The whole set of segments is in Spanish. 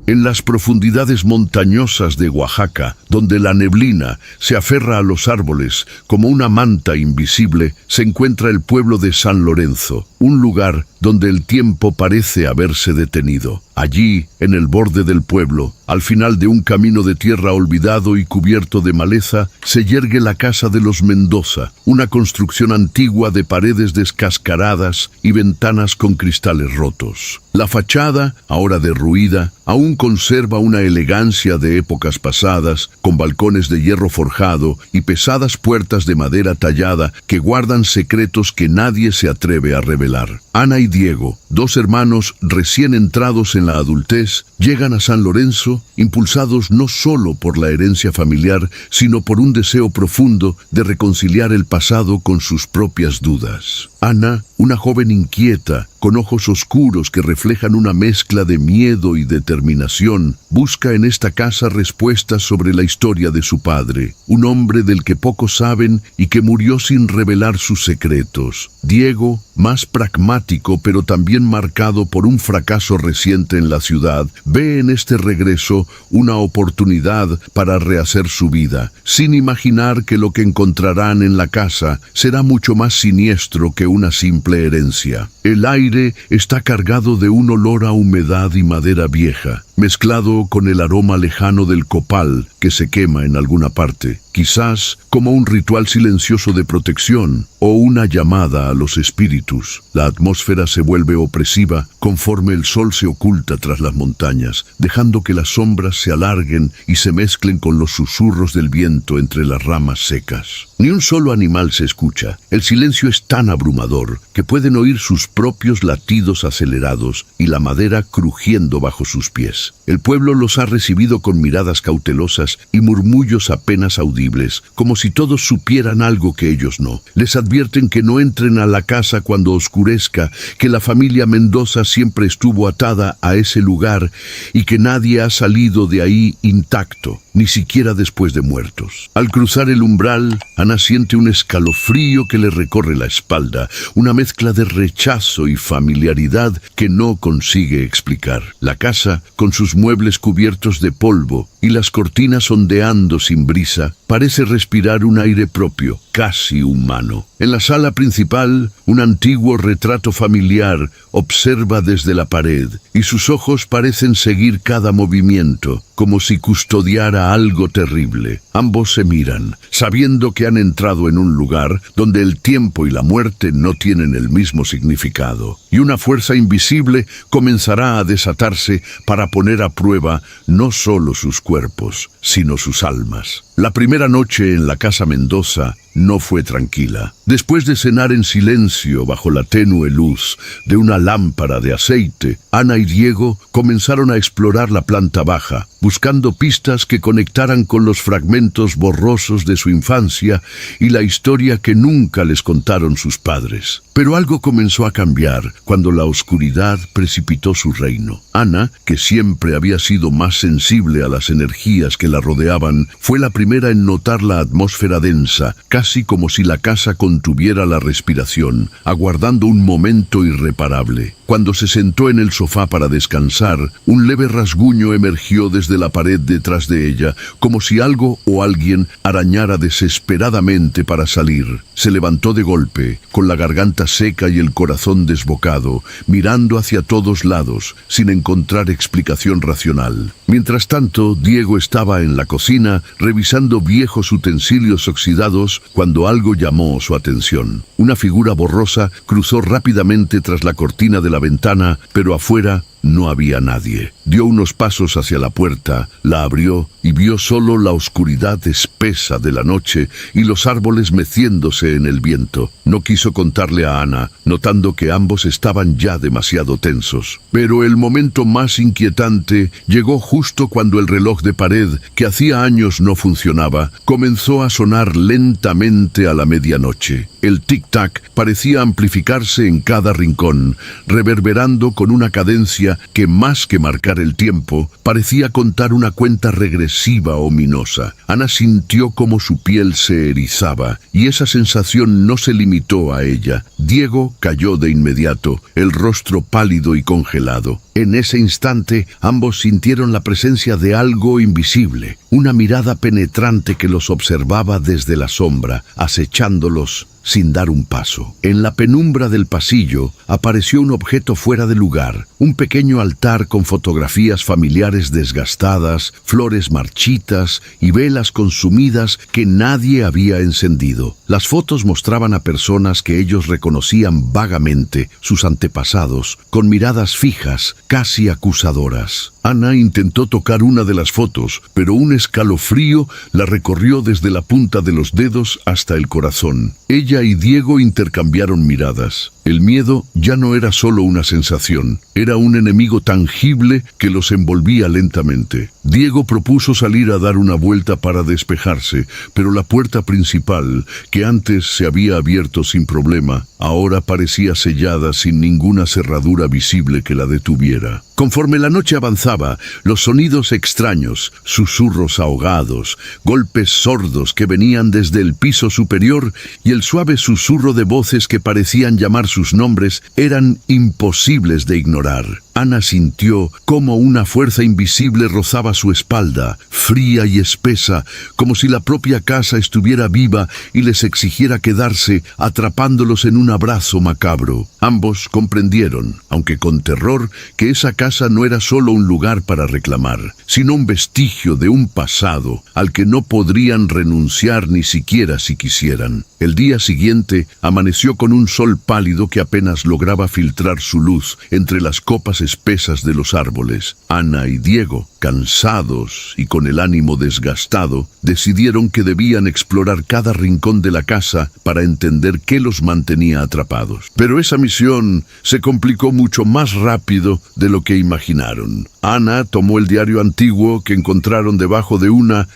En las profundidades montañosas de Oaxaca, donde la neblina se aferra a los árboles como una manta invisible, se encuentra el pueblo de San Lorenzo, un lugar donde el tiempo parece haberse detenido. Allí, en el borde del pueblo, al final de un camino de tierra olvidado y cubierto de maleza, se yergue la casa de los Mendoza, una construcción antigua de paredes descascaradas y ventanas con cristales rotos. La fachada, ahora derruida, aún conserva una elegancia de épocas pasadas, con balcones de hierro forjado y pesadas puertas de madera tallada que guardan secretos que nadie se atreve a revelar. Ana y Diego, dos hermanos recién entrados en la adultez, llegan a San Lorenzo impulsados no solo por la herencia familiar, sino por un deseo profundo de reconciliar el pasado con sus propias dudas. Ana, una joven inquieta, con ojos oscuros que reflejan una mezcla de miedo y determinación, busca en esta casa respuestas sobre la historia de su padre, un hombre del que pocos saben y que murió sin revelar sus secretos. Diego, más pragmático pero también marcado por un fracaso reciente en la ciudad, ve en este regreso una oportunidad para rehacer su vida, sin imaginar que lo que encontrarán en la casa será mucho más siniestro que una simple herencia. El aire está cargado de un olor a humedad y madera vieja, mezclado con el aroma lejano del copal que se quema en alguna parte, quizás como un ritual silencioso de protección o una llamada a los espíritus. La atmósfera se vuelve opresiva conforme el sol se oculta tras las montañas, dejando que las sombras se alarguen y se mezclen con los susurros del viento entre las ramas secas. Ni un solo animal se escucha. El silencio es tan abrumador que pueden oír sus propios latidos acelerados y la madera crujiendo bajo sus pies. El pueblo los ha recibido con miradas cautelosas y murmullos apenas audibles, como si todos supieran algo que ellos no. Les advierten que no entren a la casa cuando oscurezca, que la familia Mendoza siempre estuvo atada a ese lugar y que nadie ha salido de ahí intacto, ni siquiera después de muertos. Al cruzar el umbral, Ana siente un escalofrío que le recorre la espalda, una mezcla de rechazo y familiaridad que no consigue explicar. La casa, con sus muebles cubiertos de polvo y las cortinas ondeando sin brisa, parece respirar un aire propio, casi humano. En la sala principal, un antiguo retrato familiar observa desde la pared, y sus ojos parecen seguir cada movimiento, como si custodiara algo terrible. Ambos se miran, sabiendo que han entrado en un lugar donde el tiempo y la muerte no tienen el mismo significado, y una fuerza invisible comenzará a desatarse para poner a prueba no solo sus cuerpos, sino sus almas. La primera noche en la casa Mendoza no fue tranquila. Después de cenar en silencio bajo la tenue luz de una lámpara de aceite, Ana y Diego comenzaron a explorar la planta baja, buscando pistas que conectaran con los fragmentos borrosos de su infancia y la historia que nunca les contaron sus padres. Pero algo comenzó a cambiar cuando la oscuridad precipitó su reino. Ana, que siempre había sido más sensible a las energías que la rodeaban, fue la primera en notar la atmósfera densa, casi como si la casa contuviera la respiración, aguardando un momento irreparable. Cuando se sentó en el sofá para descansar, un leve rasguño emergió desde la pared detrás de ella, como si algo o alguien arañara desesperadamente para salir. Se levantó de golpe, con la garganta seca y el corazón desbocado, mirando hacia todos lados, sin encontrar explicación racional. Mientras tanto, Diego estaba en la cocina, revisando viejos utensilios oxidados, cuando algo llamó su atención. Una figura borrosa cruzó rápidamente tras la cortina de la ventana, pero afuera no había nadie. Dio unos pasos hacia la puerta, la abrió y vio solo la oscuridad espesa de la noche y los árboles meciéndose en el viento. No quiso contarle a Ana, notando que ambos estaban ya demasiado tensos. Pero el momento más inquietante llegó justo cuando el reloj de pared, que hacía años no funcionaba, comenzó a sonar lentamente a la medianoche. El tic-tac parecía amplificarse en cada rincón, reverberando con una cadencia que más que marcar el tiempo, parecía contar una cuenta regresiva ominosa. Ana sintió como su piel se erizaba, y esa sensación no se limitó a ella. Diego cayó de inmediato, el rostro pálido y congelado. En ese instante, ambos sintieron la presencia de algo invisible, una mirada penetrante que los observaba desde la sombra, acechándolos sin dar un paso. En la penumbra del pasillo apareció un objeto fuera de lugar, un pequeño altar con fotografías familiares desgastadas, flores marchitas y velas consumidas que nadie había encendido. Las fotos mostraban a personas que ellos reconocían vagamente, sus antepasados, con miradas fijas, casi acusadoras. Ana intentó tocar una de las fotos, pero un escalofrío la recorrió desde la punta de los dedos hasta el corazón. Ella y Diego intercambiaron miradas. El miedo ya no era solo una sensación, era un enemigo tangible que los envolvía lentamente. Diego propuso salir a dar una vuelta para despejarse, pero la puerta principal, que antes se había abierto sin problema, ahora parecía sellada sin ninguna cerradura visible que la detuviera. Conforme la noche avanzaba, los sonidos extraños, susurros ahogados, golpes sordos que venían desde el piso superior y el suave susurro de voces que parecían llamar sus nombres eran imposibles de ignorar. Ana sintió cómo una fuerza invisible rozaba su espalda, fría y espesa, como si la propia casa estuviera viva y les exigiera quedarse, atrapándolos en un abrazo macabro. Ambos comprendieron, aunque con terror, que esa casa no era solo un lugar para reclamar, sino un vestigio de un pasado al que no podrían renunciar ni siquiera si quisieran. El día siguiente amaneció con un sol pálido que apenas lograba filtrar su luz entre las copas espesas de los árboles. Ana y Diego, cansados y con el ánimo desgastado, decidieron que debían explorar cada rincón de la casa para entender qué los mantenía atrapados. Pero esa misión se complicó mucho más rápido de lo que imaginaron. Ana tomó el diario antiguo que encontraron debajo de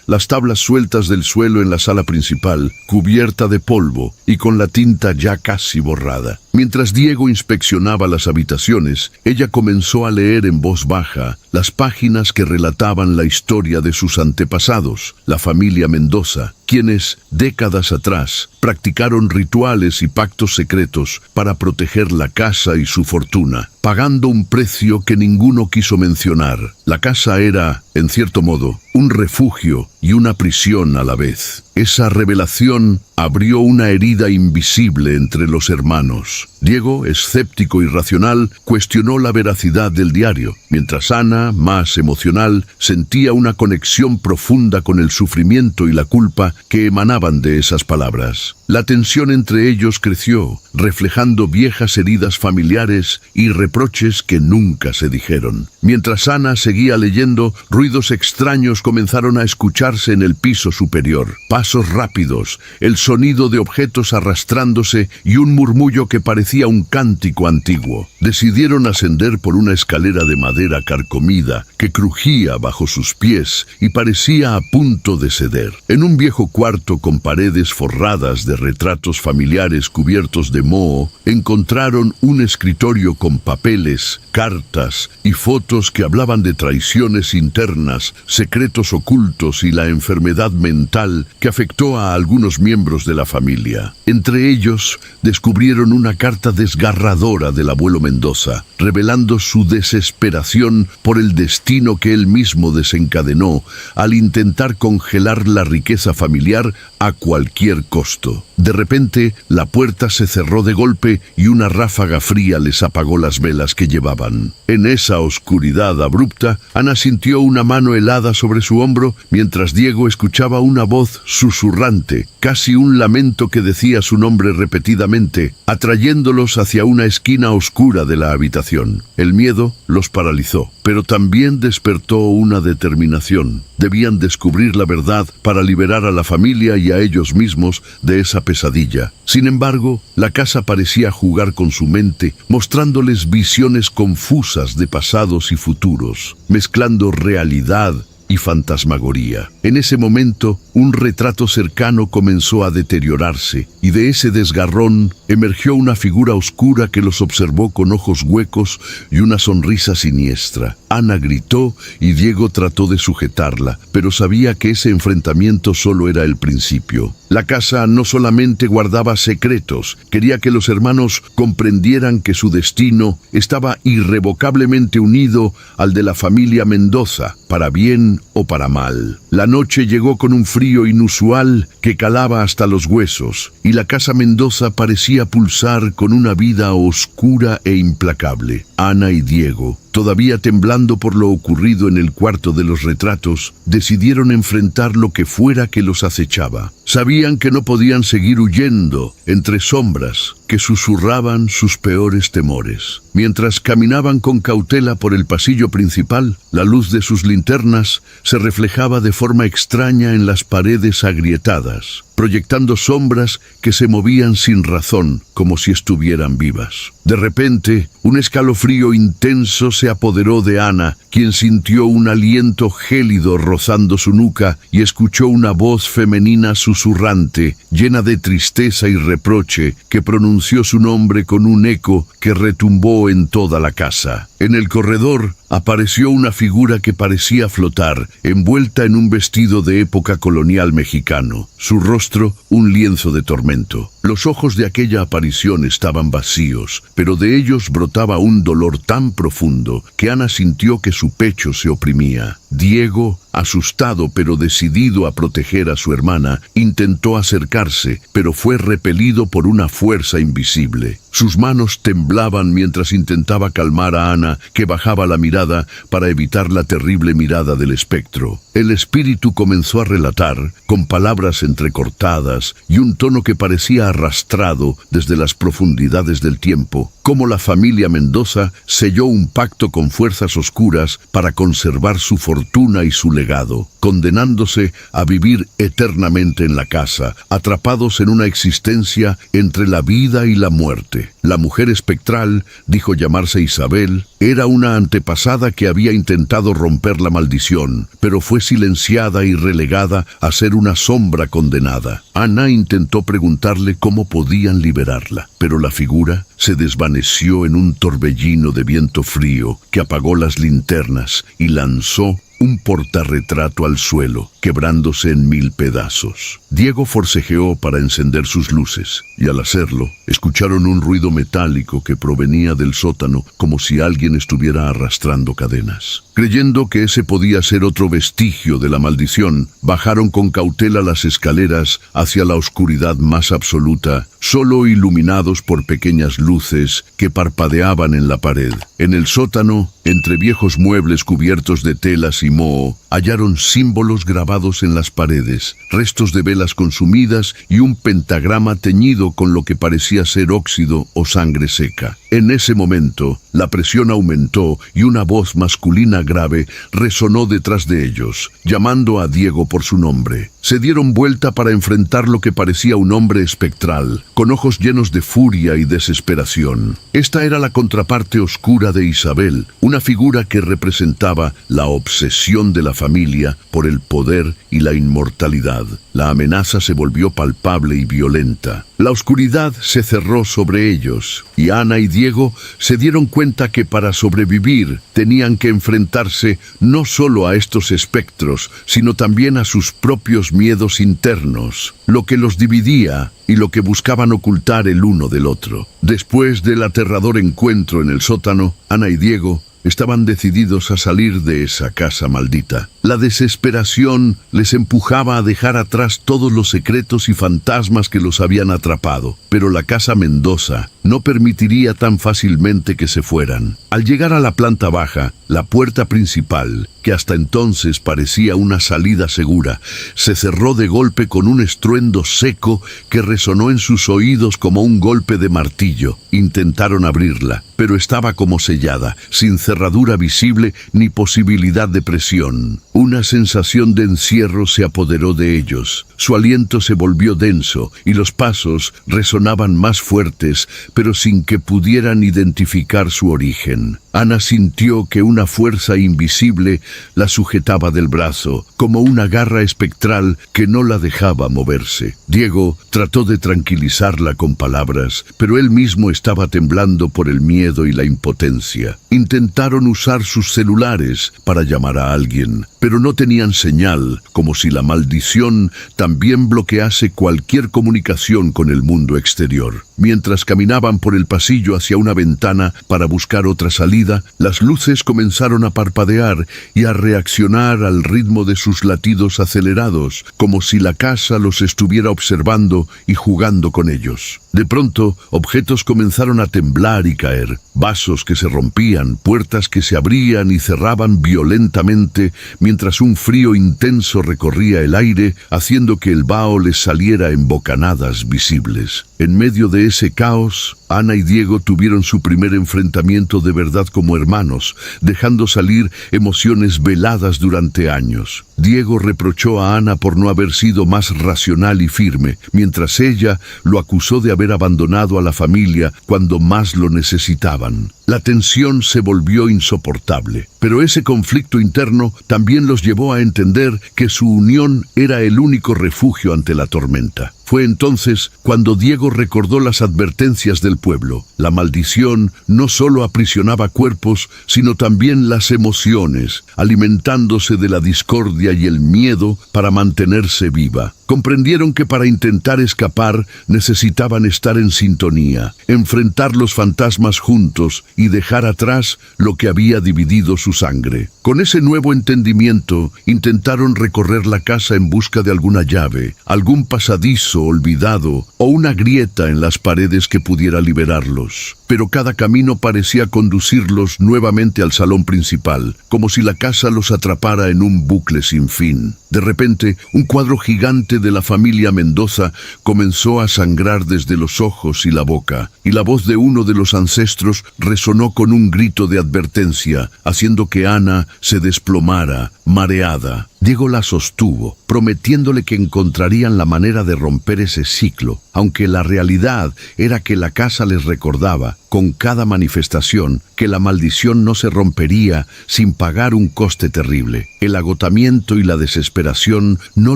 las tablas sueltas del suelo en la sala principal, cubierta de polvo y con la tinta ya casi borrada. Mientras Diego inspeccionaba las habitaciones, ella comenzó a leer en voz baja las páginas que relataban la historia de sus antepasados, la familia Mendoza, quienes, décadas atrás, practicaron rituales y pactos secretos para proteger la casa y su fortuna, pagando un precio que ninguno quiso mencionar. La casa era, en cierto modo, un refugio y una prisión a la vez. Esa revelación abrió una herida invisible entre los hermanos. Diego, escéptico y racional, cuestionó la veracidad del diario, mientras Ana, más emocional, sentía una conexión profunda con el sufrimiento y la culpa que emanaban de esas palabras. La tensión entre ellos creció, reflejando viejas heridas familiares y reproches que nunca se dijeron. Mientras Ana seguía leyendo, ruidos extraños comenzaron a escucharse en el piso superior. Pasos rápidos, el sonido de objetos arrastrándose y un murmullo que parecía un cántico antiguo. Decidieron ascender por una escalera de madera carcomida que crujía bajo sus pies y parecía a punto de ceder. En un viejo cuarto con paredes forradas de retratos familiares cubiertos de moho, encontraron un escritorio con papeles, cartas y fotos que hablaban de traiciones internas, secretos ocultos y la enfermedad mental que afectó a algunos miembros de la familia. Entre ellos, descubrieron una carta desgarradora del abuelo Mendoza, revelando su desesperación por el destino que él mismo desencadenó al intentar congelar la riqueza familiar a cualquier costo. De repente, la puerta se cerró de golpe y una ráfaga fría les apagó las velas que llevaban. En esa oscuridad abrupta, Ana sintió una mano helada sobre su hombro mientras Diego escuchaba una voz susurrante, casi un lamento que decía su nombre repetidamente, atrayéndolos hacia una esquina oscura de la habitación. El miedo los paralizó, pero también despertó una determinación. Debían descubrir la verdad para liberar a la familia y a ellos mismos de esa pesadilla. Sin embargo, la casa parecía jugar con su mente, mostrándoles visiones confusas de pasados y futuros, mezclando realidad y fantasmagoría. En ese momento, un retrato cercano comenzó a deteriorarse, y de ese desgarrón emergió una figura oscura que los observó con ojos huecos y una sonrisa siniestra. Ana gritó y Diego trató de sujetarla, pero sabía que ese enfrentamiento solo era el principio. La casa no solamente guardaba secretos, quería que los hermanos comprendieran que su destino estaba irrevocablemente unido al de la familia Mendoza, para bien o para mal. La noche llegó con un frío inusual que calaba hasta los huesos, y la casa Mendoza parecía pulsar con una vida oscura e implacable. Ana y Diego, todavía temblando por lo ocurrido en el cuarto de los retratos, decidieron enfrentar lo que fuera que los acechaba. Sabían que no podían seguir huyendo entre sombras que susurraban sus peores temores. Mientras caminaban con cautela por el pasillo principal, la luz de sus linternas se reflejaba de forma extraña en las paredes agrietadas, proyectando sombras que se movían sin razón, como si estuvieran vivas. De repente, un escalofrío intenso se apoderó de Ana, quien sintió un aliento gélido rozando su nuca y escuchó una voz femenina susurrante, llena de tristeza y reproche, que pronunció su nombre con un eco que retumbó en toda la casa. En el corredor apareció una figura que parecía flotar, envuelta en un vestido de época colonial mexicano. Su rostro, un lienzo de tormento. Los ojos de aquella aparición estaban vacíos, pero de ellos brotaba un dolor tan profundo que Ana sintió que su pecho se oprimía. Diego, asustado pero decidido a proteger a su hermana, intentó acercarse, pero fue repelido por una fuerza invisible. Sus manos temblaban mientras intentaba calmar a Ana, que bajaba la mirada para evitar la terrible mirada del espectro. El espíritu comenzó a relatar, con palabras entrecortadas y un tono que parecía arrastrado desde las profundidades del tiempo, cómo la familia Mendoza selló un pacto con fuerzas oscuras para conservar su fortuna y su legado, condenándose a vivir eternamente en la casa, atrapados en una existencia entre la vida y la muerte. La mujer espectral, dijo llamarse Isabel, era una antepasada que había intentado romper la maldición, pero fue silenciada y relegada a ser una sombra condenada. Ana intentó preguntarle cómo podían liberarla, pero la figura se desvaneció en un torbellino de viento frío que apagó las linternas y lanzó un portarretrato al suelo, quebrándose en 1000 pedazos. Diego forcejeó para encender sus luces, y al hacerlo, escucharon un ruido metálico que provenía del sótano, como si alguien estuviera arrastrando cadenas. Creyendo que ese podía ser otro vestigio de la maldición, bajaron con cautela las escaleras hacia la oscuridad más absoluta, solo iluminados por pequeñas luces que parpadeaban en la pared. En el sótano, entre viejos muebles cubiertos de telas y moho, hallaron símbolos grabados en las paredes, restos de velas consumidas y un pentagrama teñido con lo que parecía ser óxido o sangre seca. En ese momento, la presión aumentó y una voz masculina grave resonó detrás de ellos, llamando a Diego por su nombre. Se dieron vuelta para enfrentar lo que parecía un hombre espectral, con ojos llenos de furia y desesperación. Esta era la contraparte oscura de Isabel, una figura que representaba la obsesión de la familia por el poder y la inmortalidad. La amenaza se volvió palpable y violenta. La oscuridad se cerró sobre ellos, y Ana y Diego se dieron cuenta que para sobrevivir tenían que enfrentarse no solo a estos espectros, sino también a sus propios miedos internos, lo que los dividía y lo que buscaban ocultar el uno del otro. Después del aterrador encuentro en el sótano, Ana y Diego estaban decididos a salir de esa casa maldita. La desesperación les empujaba a dejar atrás todos los secretos y fantasmas que los habían atrapado, pero la casa Mendoza no permitiría tan fácilmente que se fueran. Al llegar a la planta baja, la puerta principal, que hasta entonces parecía una salida segura, se cerró de golpe con un estruendo seco que resonó en sus oídos como un golpe de martillo. Intentaron abrirla, pero estaba como sellada, sin cerradura visible ni posibilidad de presión. Una sensación de encierro se apoderó de ellos. Su aliento se volvió denso y los pasos resonaban más fuertes, pero sin que pudieran identificar su origen. Ana sintió que una fuerza invisible la sujetaba del brazo, como una garra espectral que no la dejaba moverse. Diego trató de tranquilizarla con palabras, pero él mismo estaba temblando por el miedo y la impotencia. Intentaron usar sus celulares para llamar a alguien, pero no tenían señal, como si la maldición también bloquease cualquier comunicación con el mundo exterior. Mientras caminaban por el pasillo hacia una ventana para buscar otra salida, las luces comenzaron a parpadear y a reaccionar al ritmo de sus latidos acelerados, como si la casa los estuviera observando y jugando con ellos. De pronto, objetos comenzaron a temblar y caer, vasos que se rompían, puertas que se abrían y cerraban violentamente, mientras un frío intenso recorría el aire, haciendo que el vaho les saliera en bocanadas visibles. En medio de ese caos, Ana y Diego tuvieron su primer enfrentamiento de verdad como hermanos, dejando salir emociones veladas durante años. Diego reprochó a Ana por no haber sido más racional y firme, mientras ella lo acusó de haber abandonado a la familia cuando más lo necesitaban. La tensión se volvió insoportable, pero ese conflicto interno también los llevó a entender que su unión era el único refugio ante la tormenta. Fue entonces cuando Diego recordó las advertencias del pueblo. La maldición no solo aprisionaba cuerpos, sino también las emociones, alimentándose de la discordia y el miedo para mantenerse viva. Comprendieron que para intentar escapar necesitaban estar en sintonía, enfrentar los fantasmas juntos y dejar atrás lo que había dividido su sangre. Con ese nuevo entendimiento, intentaron recorrer la casa en busca de alguna llave, algún pasadizo olvidado o una grieta en las paredes que pudiera liberarlos. Pero cada camino parecía conducirlos nuevamente al salón principal, como si la casa los atrapara en un bucle sin fin. De repente, un cuadro gigante de la familia Mendoza comenzó a sangrar desde los ojos y la boca, y la voz de uno de los ancestros resonó con un grito de advertencia, haciendo que Ana se desplomara, mareada. Diego la sostuvo, prometiéndole que encontrarían la manera de romper ese ciclo, aunque la realidad era que la casa les recordaba, con cada manifestación, que la maldición no se rompería sin pagar un coste terrible. El agotamiento y la desesperación no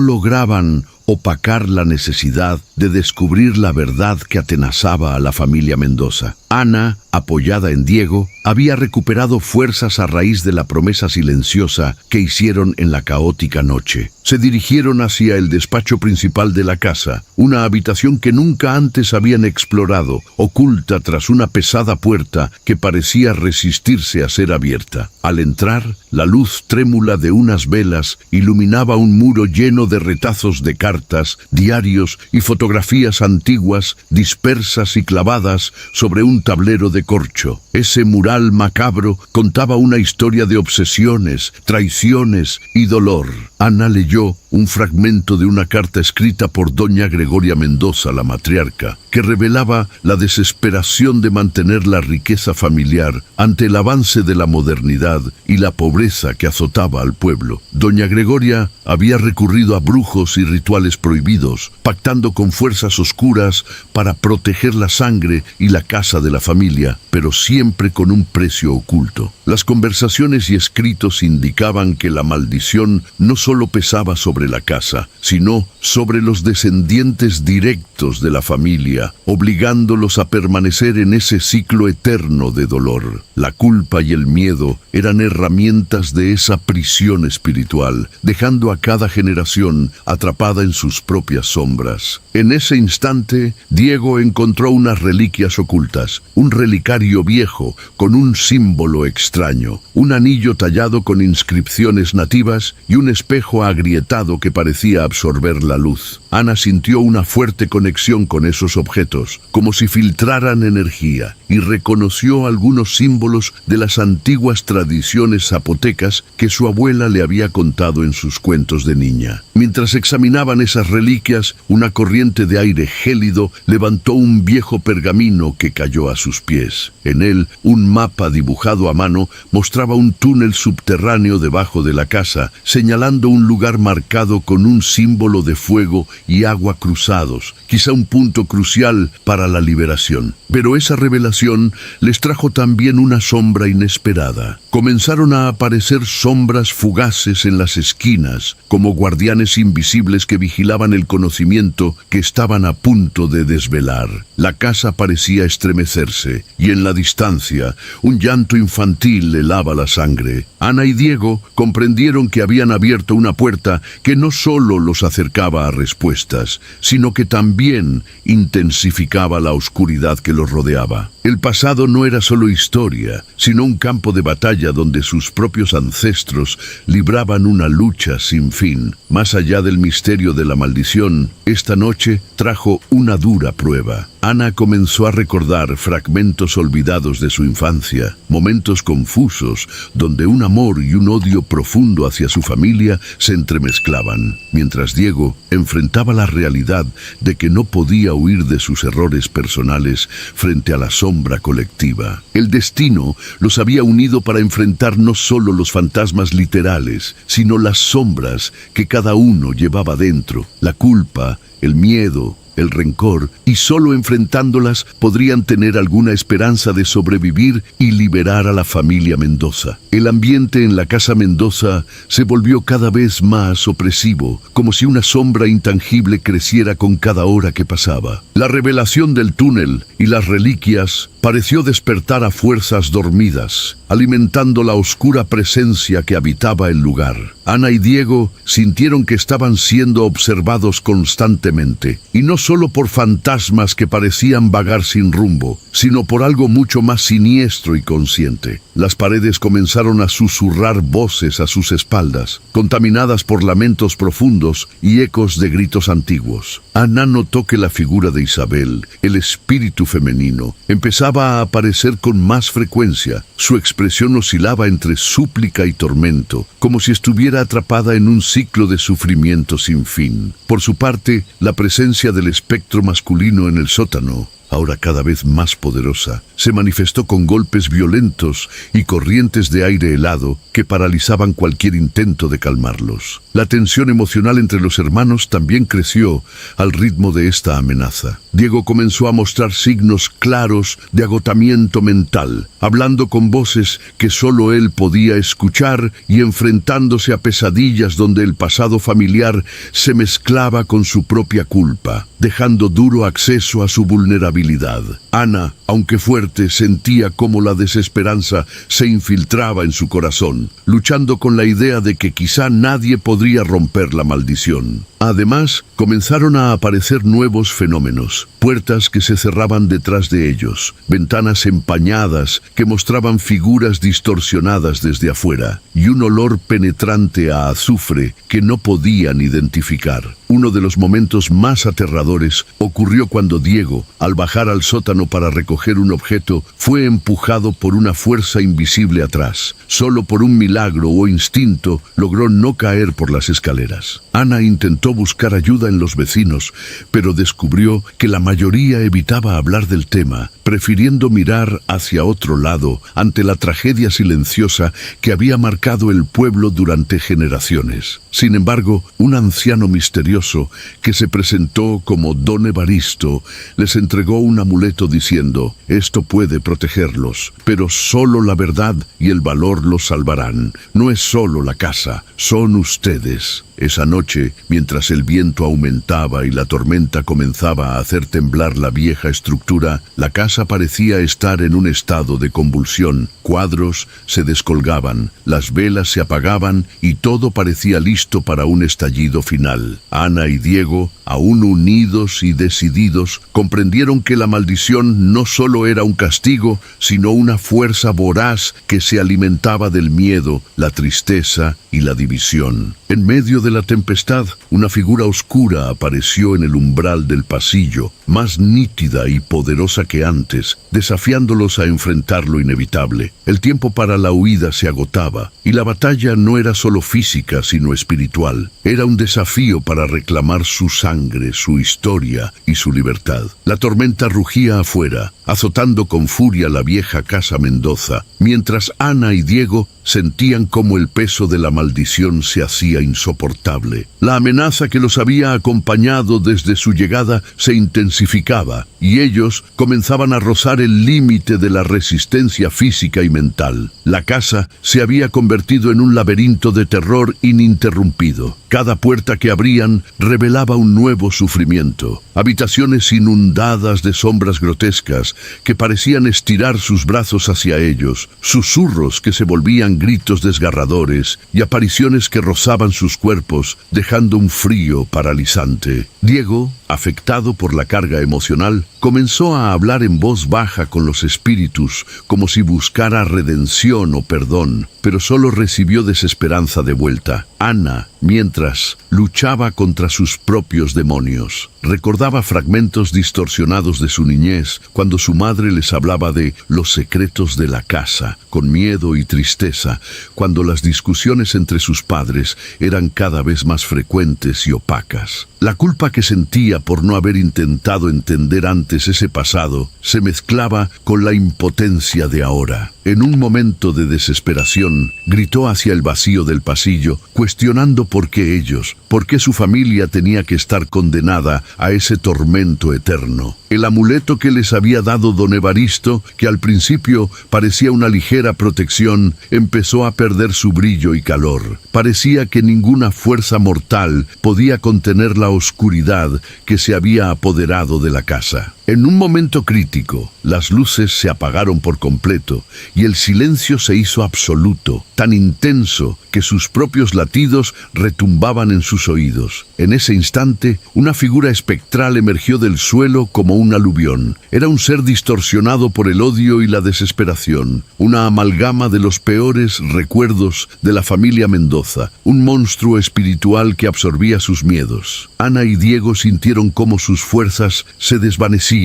lograban opacar la necesidad de descubrir la verdad que atenazaba a la familia Mendoza. Ana, apoyada en Diego, había recuperado fuerzas a raíz de la promesa silenciosa que hicieron en la caótica noche. Se dirigieron hacia el despacho principal de la casa, una habitación que nunca antes habían explorado, oculta tras una pesada puerta que parecía resistirse a ser abierta. Al entrar, la luz trémula de unas velas iluminaba un muro lleno de retazos de cartas, diarios y fotografías antiguas dispersas y clavadas sobre un tablero de corcho. Ese mural macabro contaba una historia de obsesiones, traiciones y dolor. Ana leyó un fragmento de una carta escrita por doña Gregoria Mendoza, la matriarca, que revelaba la desesperación de mantener la riqueza familiar ante el avance de la modernidad y la pobreza que azotaba al pueblo. Doña Gregoria había recurrido a brujos y rituales prohibidos, pactando con fuerzas oscuras para proteger la sangre y la casa de la familia, pero siempre con un precio oculto. Las conversaciones y escritos indicaban que la maldición no solo pesaba sobre la casa, sino sobre los descendientes directos de la familia, obligándolos a permanecer en ese ciclo eterno de dolor. La culpa y el miedo eran herramientas de esa prisión espiritual, dejando a cada generación atrapada en sus propias sombras. En ese instante, Diego encontró unas reliquias ocultas, un relicario viejo con un símbolo extraño, un anillo tallado con inscripciones nativas y un espejo agrietado que parecía absorber la luz. Ana sintió una fuerte conexión con esos objetos, como si filtraran energía, y reconoció algunos símbolos de las antiguas tradiciones zapotecas que su abuela le había contado en sus cuentos de niña. Mientras examinaban esas reliquias, una corriente de aire gélido levantó un viejo pergamino que cayó a sus pies. En él, un mapa dibujado a mano mostraba un túnel subterráneo debajo de la casa, señalando un lugar marcado con un símbolo de fuego y agua cruzados, quizá un punto crucial para la liberación. Pero esa revelación les trajo también una sombra inesperada. Comenzaron a aparecer sombras fugaces en las esquinas, como guardianes invisibles que vigilaban el conocimiento que estaban a punto de desvelar. La casa parecía estremecerse, y en la distancia, un llanto infantil helaba la sangre. Ana y Diego comprendieron que habían abierto una puerta que no solo los acercaba a respuestas, sino que también intensificaba la oscuridad que los rodeaba. El pasado no era solo historia, sino un campo de batalla donde sus propios ancestros libraban una lucha sin fin. Más allá del misterio de la maldición, esta noche trajo una dura prueba. Ana comenzó a recordar fragmentos olvidados de su infancia, momentos confusos donde un amor y un odio profundo hacia su familia se entremezclaban, mientras Diego enfrentaba la realidad de que no podía huir de sus errores personales frente a la sombra colectiva. El destino los había unido para enfrentar no solo los fantasmas literales, sino las sombras que cada uno llevaba dentro, la culpa, el miedo, el rencor, y solo enfrentándolas podrían tener alguna esperanza de sobrevivir y liberar a la familia Mendoza. El ambiente en la casa Mendoza se volvió cada vez más opresivo, como si una sombra intangible creciera con cada hora que pasaba. La revelación del túnel y las reliquias pareció despertar a fuerzas dormidas, alimentando la oscura presencia que habitaba el lugar. Ana y Diego sintieron que estaban siendo observados constantemente, y no solo por fantasmas que parecían vagar sin rumbo, sino por algo mucho más siniestro y consciente. Las paredes comenzaron a susurrar voces a sus espaldas, contaminadas por lamentos profundos y ecos de gritos antiguos. Ana notó que la figura de Isabel, el espíritu femenino, empezaba a aparecer con más frecuencia. Su expresión oscilaba entre súplica y tormento, como si estuviera atrapada en un ciclo de sufrimiento sin fin. Por su parte, la presencia del espectro masculino en el sótano, ahora cada vez más poderosa, se manifestó con golpes violentos y corrientes de aire helado que paralizaban cualquier intento de calmarlos. La tensión emocional entre los hermanos también creció al ritmo de esta amenaza. Diego comenzó a mostrar signos claros de agotamiento mental, hablando con voces que solo él podía escuchar y enfrentándose a pesadillas donde el pasado familiar se mezclaba con su propia culpa, dejando duro acceso a su vulnerabilidad. Ana, aunque fuerte, sentía cómo la desesperanza se infiltraba en su corazón, luchando con la idea de que quizá nadie podría romper la maldición. Además, comenzaron a aparecer nuevos fenómenos, puertas que se cerraban detrás de ellos, ventanas empañadas que mostraban figuras distorsionadas desde afuera, y un olor penetrante a azufre que no podían identificar. Uno de los momentos más aterradores ocurrió cuando Diego, al bajar al sótano para recoger un objeto, fue empujado por una fuerza invisible atrás. Solo por un milagro o instinto logró no caer por las escaleras. Ana intentó buscar ayuda en los vecinos, pero descubrió que la mayoría evitaba hablar del tema, prefiriendo mirar hacia otro lado ante la tragedia silenciosa que había marcado el pueblo durante generaciones. Sin embargo, un anciano misterioso que se presentó como Don Evaristo les entregó un amuleto diciendo: «Esto puede protegerlos, pero solo la verdad y el valor los salvarán. No es solo la casa, son ustedes». Esa noche, mientras el viento aumentaba y la tormenta comenzaba a hacer temblar la vieja estructura, la casa parecía estar en un estado de convulsión. Cuadros se descolgaban, las velas se apagaban y todo parecía listo para un estallido final. Ana y Diego, aún unidos y decididos, comprendieron que la maldición no solo era un castigo, sino una fuerza voraz que se alimentaba del miedo, la tristeza y la división. En medio de la tempestad, una figura oscura apareció en el umbral del pasillo, más nítida y poderosa que antes, desafiándolos a enfrentar lo inevitable. El tiempo para la huida se agotaba, y la batalla no era solo física, sino espiritual. Era un desafío para reclamar su sangre, su historia y su libertad. La tormenta tormenta rugía afuera, azotando con furia la vieja casa Mendoza, mientras Ana y Diego sentían cómo el peso de la maldición se hacía insoportable. La amenaza que los había acompañado desde su llegada se intensificaba, y ellos comenzaban a rozar el límite de la resistencia física y mental. La casa se había convertido en un laberinto de terror ininterrumpido. Cada puerta que abrían revelaba un nuevo sufrimiento. Habitaciones inundadas de sombras grotescas que parecían estirar sus brazos hacia ellos, susurros que se volvían gritos desgarradores y apariciones que rozaban sus cuerpos, dejando un frío paralizante. Diego, afectado por la carga emocional, comenzó a hablar en voz baja con los espíritus, como si buscara redención o perdón, pero solo recibió desesperanza de vuelta. Ana, mientras, luchaba contra sus propios demonios. Recordaba fragmentos distorsionados de su niñez, cuando su madre les hablaba de los secretos de la casa, con miedo y tristeza, cuando las discusiones entre sus padres eran cada vez más frecuentes y opacas. La culpa que sentía por no haber intentado entender antes ese pasado se mezclaba con la impotencia de ahora. En un momento de desesperación, gritó hacia el vacío del pasillo, cuestionando por qué ellos, por qué su familia tenía que estar condenada a ese tormento eterno. El amuleto que les había dado don Evaristo, que al principio parecía una ligera protección, empezó a perder su brillo y calor. Parecía que ninguna fuerza mortal podía contener la oscuridad que se había apoderado de la casa. En un momento crítico, las luces se apagaron por completo y el silencio se hizo absoluto, tan intenso que sus propios latidos retumbaban en sus oídos. En ese instante, una figura espectral emergió del suelo como un aluvión. Era un ser distorsionado por el odio y la desesperación, una amalgama de los peores recuerdos de la familia Mendoza, un monstruo espiritual que absorbía sus miedos. Ana y Diego sintieron cómo sus fuerzas se desvanecían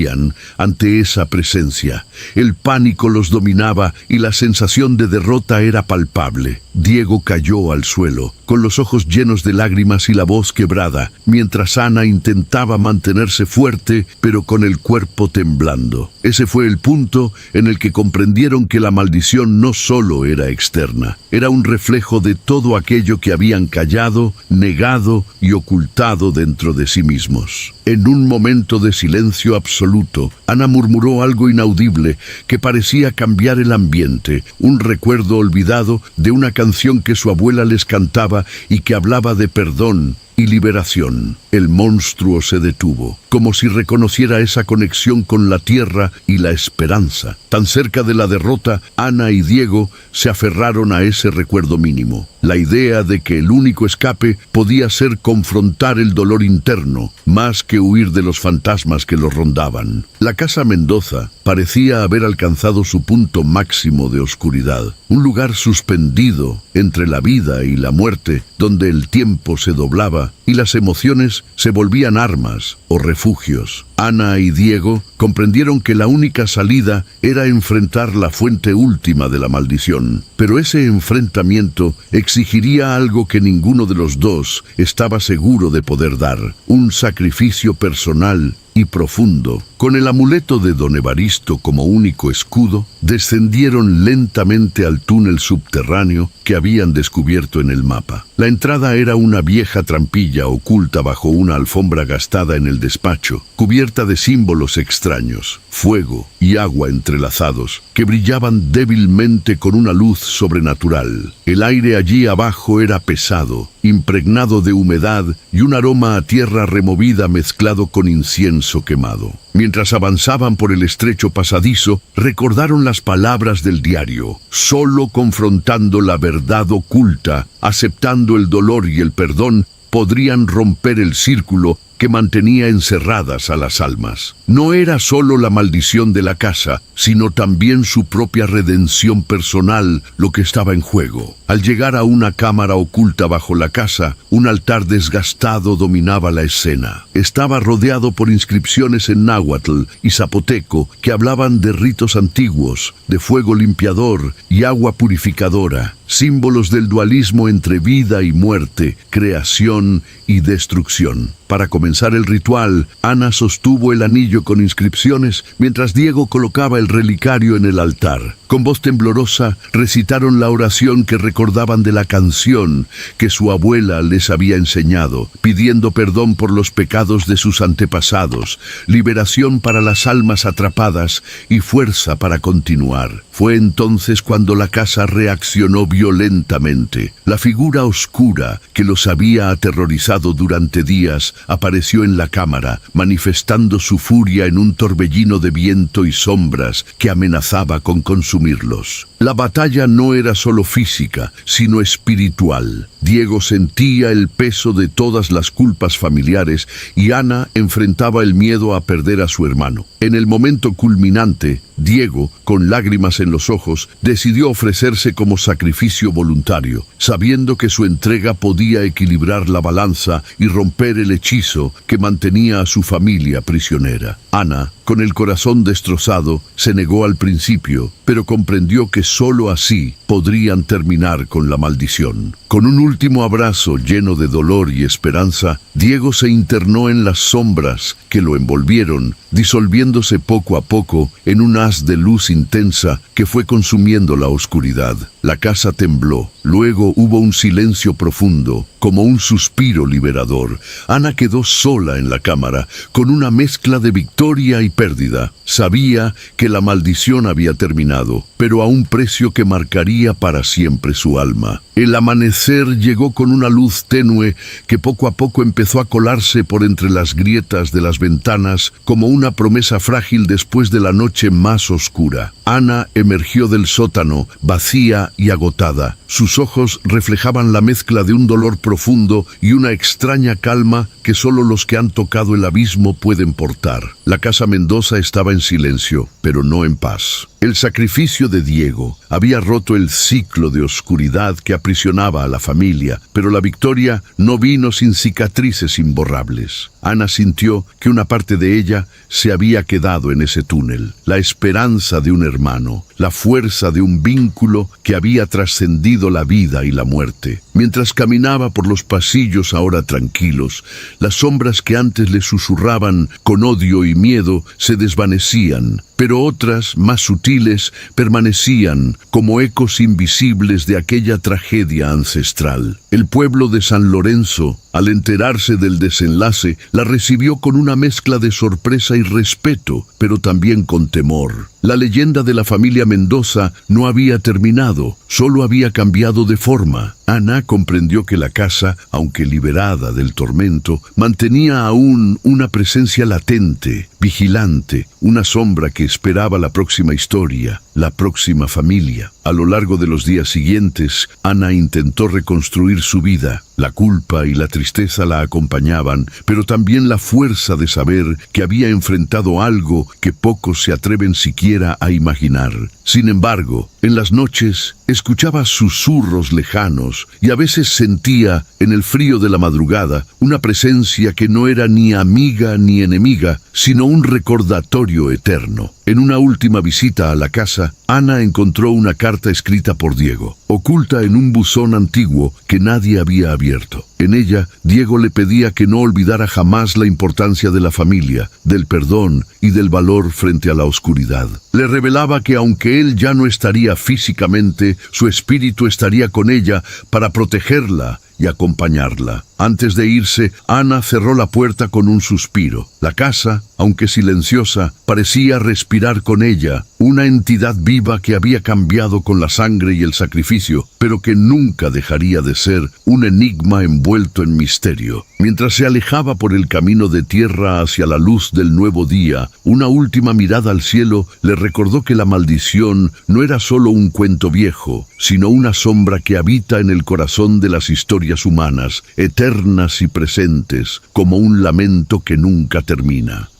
ante esa presencia. El pánico los dominaba y la sensación de derrota era palpable. Diego cayó al suelo, con los ojos llenos de lágrimas y la voz quebrada, mientras Ana intentaba mantenerse fuerte, pero con el cuerpo temblando. Ese fue el punto en el que comprendieron que la maldición no solo era externa, era un reflejo de todo aquello que habían callado, negado y ocultado dentro de sí mismos. En un momento de silencio absoluto, Ana murmuró algo inaudible que parecía cambiar el ambiente, un recuerdo olvidado de una canción que su abuela les cantaba y que hablaba de perdón y liberación. El monstruo se detuvo, como si reconociera esa conexión con la tierra y la esperanza. Tan cerca de la derrota, Ana y Diego se aferraron a ese recuerdo mínimo. La idea de que el único escape podía ser confrontar el dolor interno, más que huir de los fantasmas que los rondaban. La casa Mendoza parecía haber alcanzado su punto máximo de oscuridad, un lugar suspendido entre la vida y la muerte, donde el tiempo se doblaba y las emociones se volvían armas o refugios. Ana y Diego comprendieron que la única salida era enfrentar la fuente última de la maldición, pero ese enfrentamiento exigiría algo que ninguno de los dos estaba seguro de poder dar: un sacrificio personal y profundo. Con el amuleto de don Evaristo como único escudo, descendieron lentamente al túnel subterráneo que habían descubierto en el mapa. La entrada era una vieja trampilla oculta bajo una alfombra gastada en el despacho, cubierta de símbolos extraños, fuego y agua entrelazados, que brillaban débilmente con una luz sobrenatural. El aire allí abajo era pesado, impregnado de humedad y un aroma a tierra removida mezclado con incienso quemado. Mientras avanzaban por el estrecho pasadizo, recordaron las palabras del diario: solo confrontando la verdad oculta, aceptando el dolor y el perdón, podrían romper el círculo que mantenía encerradas a las almas. No era solo la maldición de la casa, sino también su propia redención personal lo que estaba en juego. Al llegar a una cámara oculta bajo la casa, un altar desgastado dominaba la escena. Estaba rodeado por inscripciones en náhuatl y zapoteco que hablaban de ritos antiguos, de fuego limpiador y agua purificadora, símbolos del dualismo entre vida y muerte, creación y destrucción. Para comenzar comenzar el ritual, Ana sostuvo el anillo con inscripciones mientras Diego colocaba el relicario en el altar. Con voz temblorosa recitaron la oración que recordaban de la canción que su abuela les había enseñado, pidiendo perdón por los pecados de sus antepasados, liberación para las almas atrapadas y fuerza para continuar. Fue entonces cuando la casa reaccionó violentamente. La figura oscura que los había aterrorizado durante días apareció en la cámara, manifestando su furia en un torbellino de viento y sombras que amenazaba con consumirlos. La batalla no era solo física, sino espiritual. Diego sentía el peso de todas las culpas familiares y Ana enfrentaba el miedo a perder a su hermano. En el momento culminante, Diego, con lágrimas en los ojos, decidió ofrecerse como sacrificio voluntario, sabiendo que su entrega podía equilibrar la balanza y romper el hechizo que mantenía a su familia prisionera. Ana, con el corazón destrozado, se negó al principio, pero comprendió que solo así podrían terminar con la maldición. Con un último abrazo lleno de dolor y esperanza, Diego se internó en las sombras que lo envolvieron, disolviéndose poco a poco en un haz de luz intensa que fue consumiendo la oscuridad. La casa tembló. Luego hubo un silencio profundo, como un suspiro liberador. Ana quedó sola en la cámara, con una mezcla de victoria y pérdida. Sabía que la maldición había terminado, pero a un precio que marcaría para siempre su alma. El amanecer llegó con una luz tenue que poco a poco empezó a colarse por entre las grietas de las ventanas como una promesa frágil después de la noche más oscura. Ana emergió del sótano, vacía y agotada. Sus ojos reflejaban la mezcla de un dolor profundo y una extraña calma que solo los que han tocado el abismo pueden portar. La casa Mendoza estaba en silencio, pero no en paz. El sacrificio de Diego había roto el ciclo de oscuridad que aprisionaba a la familia, pero la victoria no vino sin cicatrices imborrables. Ana sintió que una parte de ella se había quedado en ese túnel, la esperanza de un hermano, la fuerza de un vínculo que había trascendido la vida y la muerte. Mientras caminaba por los pasillos ahora tranquilos, las sombras que antes le susurraban con odio y miedo se desvanecían, pero otras, más sutiles, permanecían como ecos invisibles de aquella tragedia ancestral. El pueblo de San Lorenzo, al enterarse del desenlace, la recibió con una mezcla de sorpresa y respeto, pero también con temor. La leyenda de la familia Mendoza no había terminado, solo había cambiado de forma. Ana comprendió que la casa, aunque liberada del tormento, mantenía aún una presencia latente, vigilante, una sombra que esperaba la próxima historia, la próxima familia. A lo largo de los días siguientes, Ana intentó reconstruir su vida. La culpa y la tristeza la acompañaban, pero también la fuerza de saber que había enfrentado algo que pocos se atreven siquiera a imaginar. Sin embargo, en las noches escuchaba susurros lejanos y a veces sentía, en el frío de la madrugada, una presencia que no era ni amiga ni enemiga, sino un recordatorio eterno. En una última visita a la casa, Ana encontró una carta escrita por Diego, oculta en un buzón antiguo que nadie había abierto. En ella, Diego le pedía que no olvidara jamás la importancia de la familia, del perdón y del valor frente a la oscuridad. Le revelaba que aunque él ya no estaría físicamente, su espíritu estaría con ella para protegerla y acompañarla. Antes de irse, Ana cerró la puerta con un suspiro. La casa, aunque silenciosa, parecía respirar con ella, una entidad viva que había cambiado con la sangre y el sacrificio, pero que nunca dejaría de ser un enigma envuelto en misterio. Mientras se alejaba por el camino de tierra hacia la luz del nuevo día, una última mirada al cielo le recordó que la maldición no era solo un cuento viejo, sino una sombra que habita en el corazón de las historias humanas, eternas y presentes, como un lamento que nunca termina.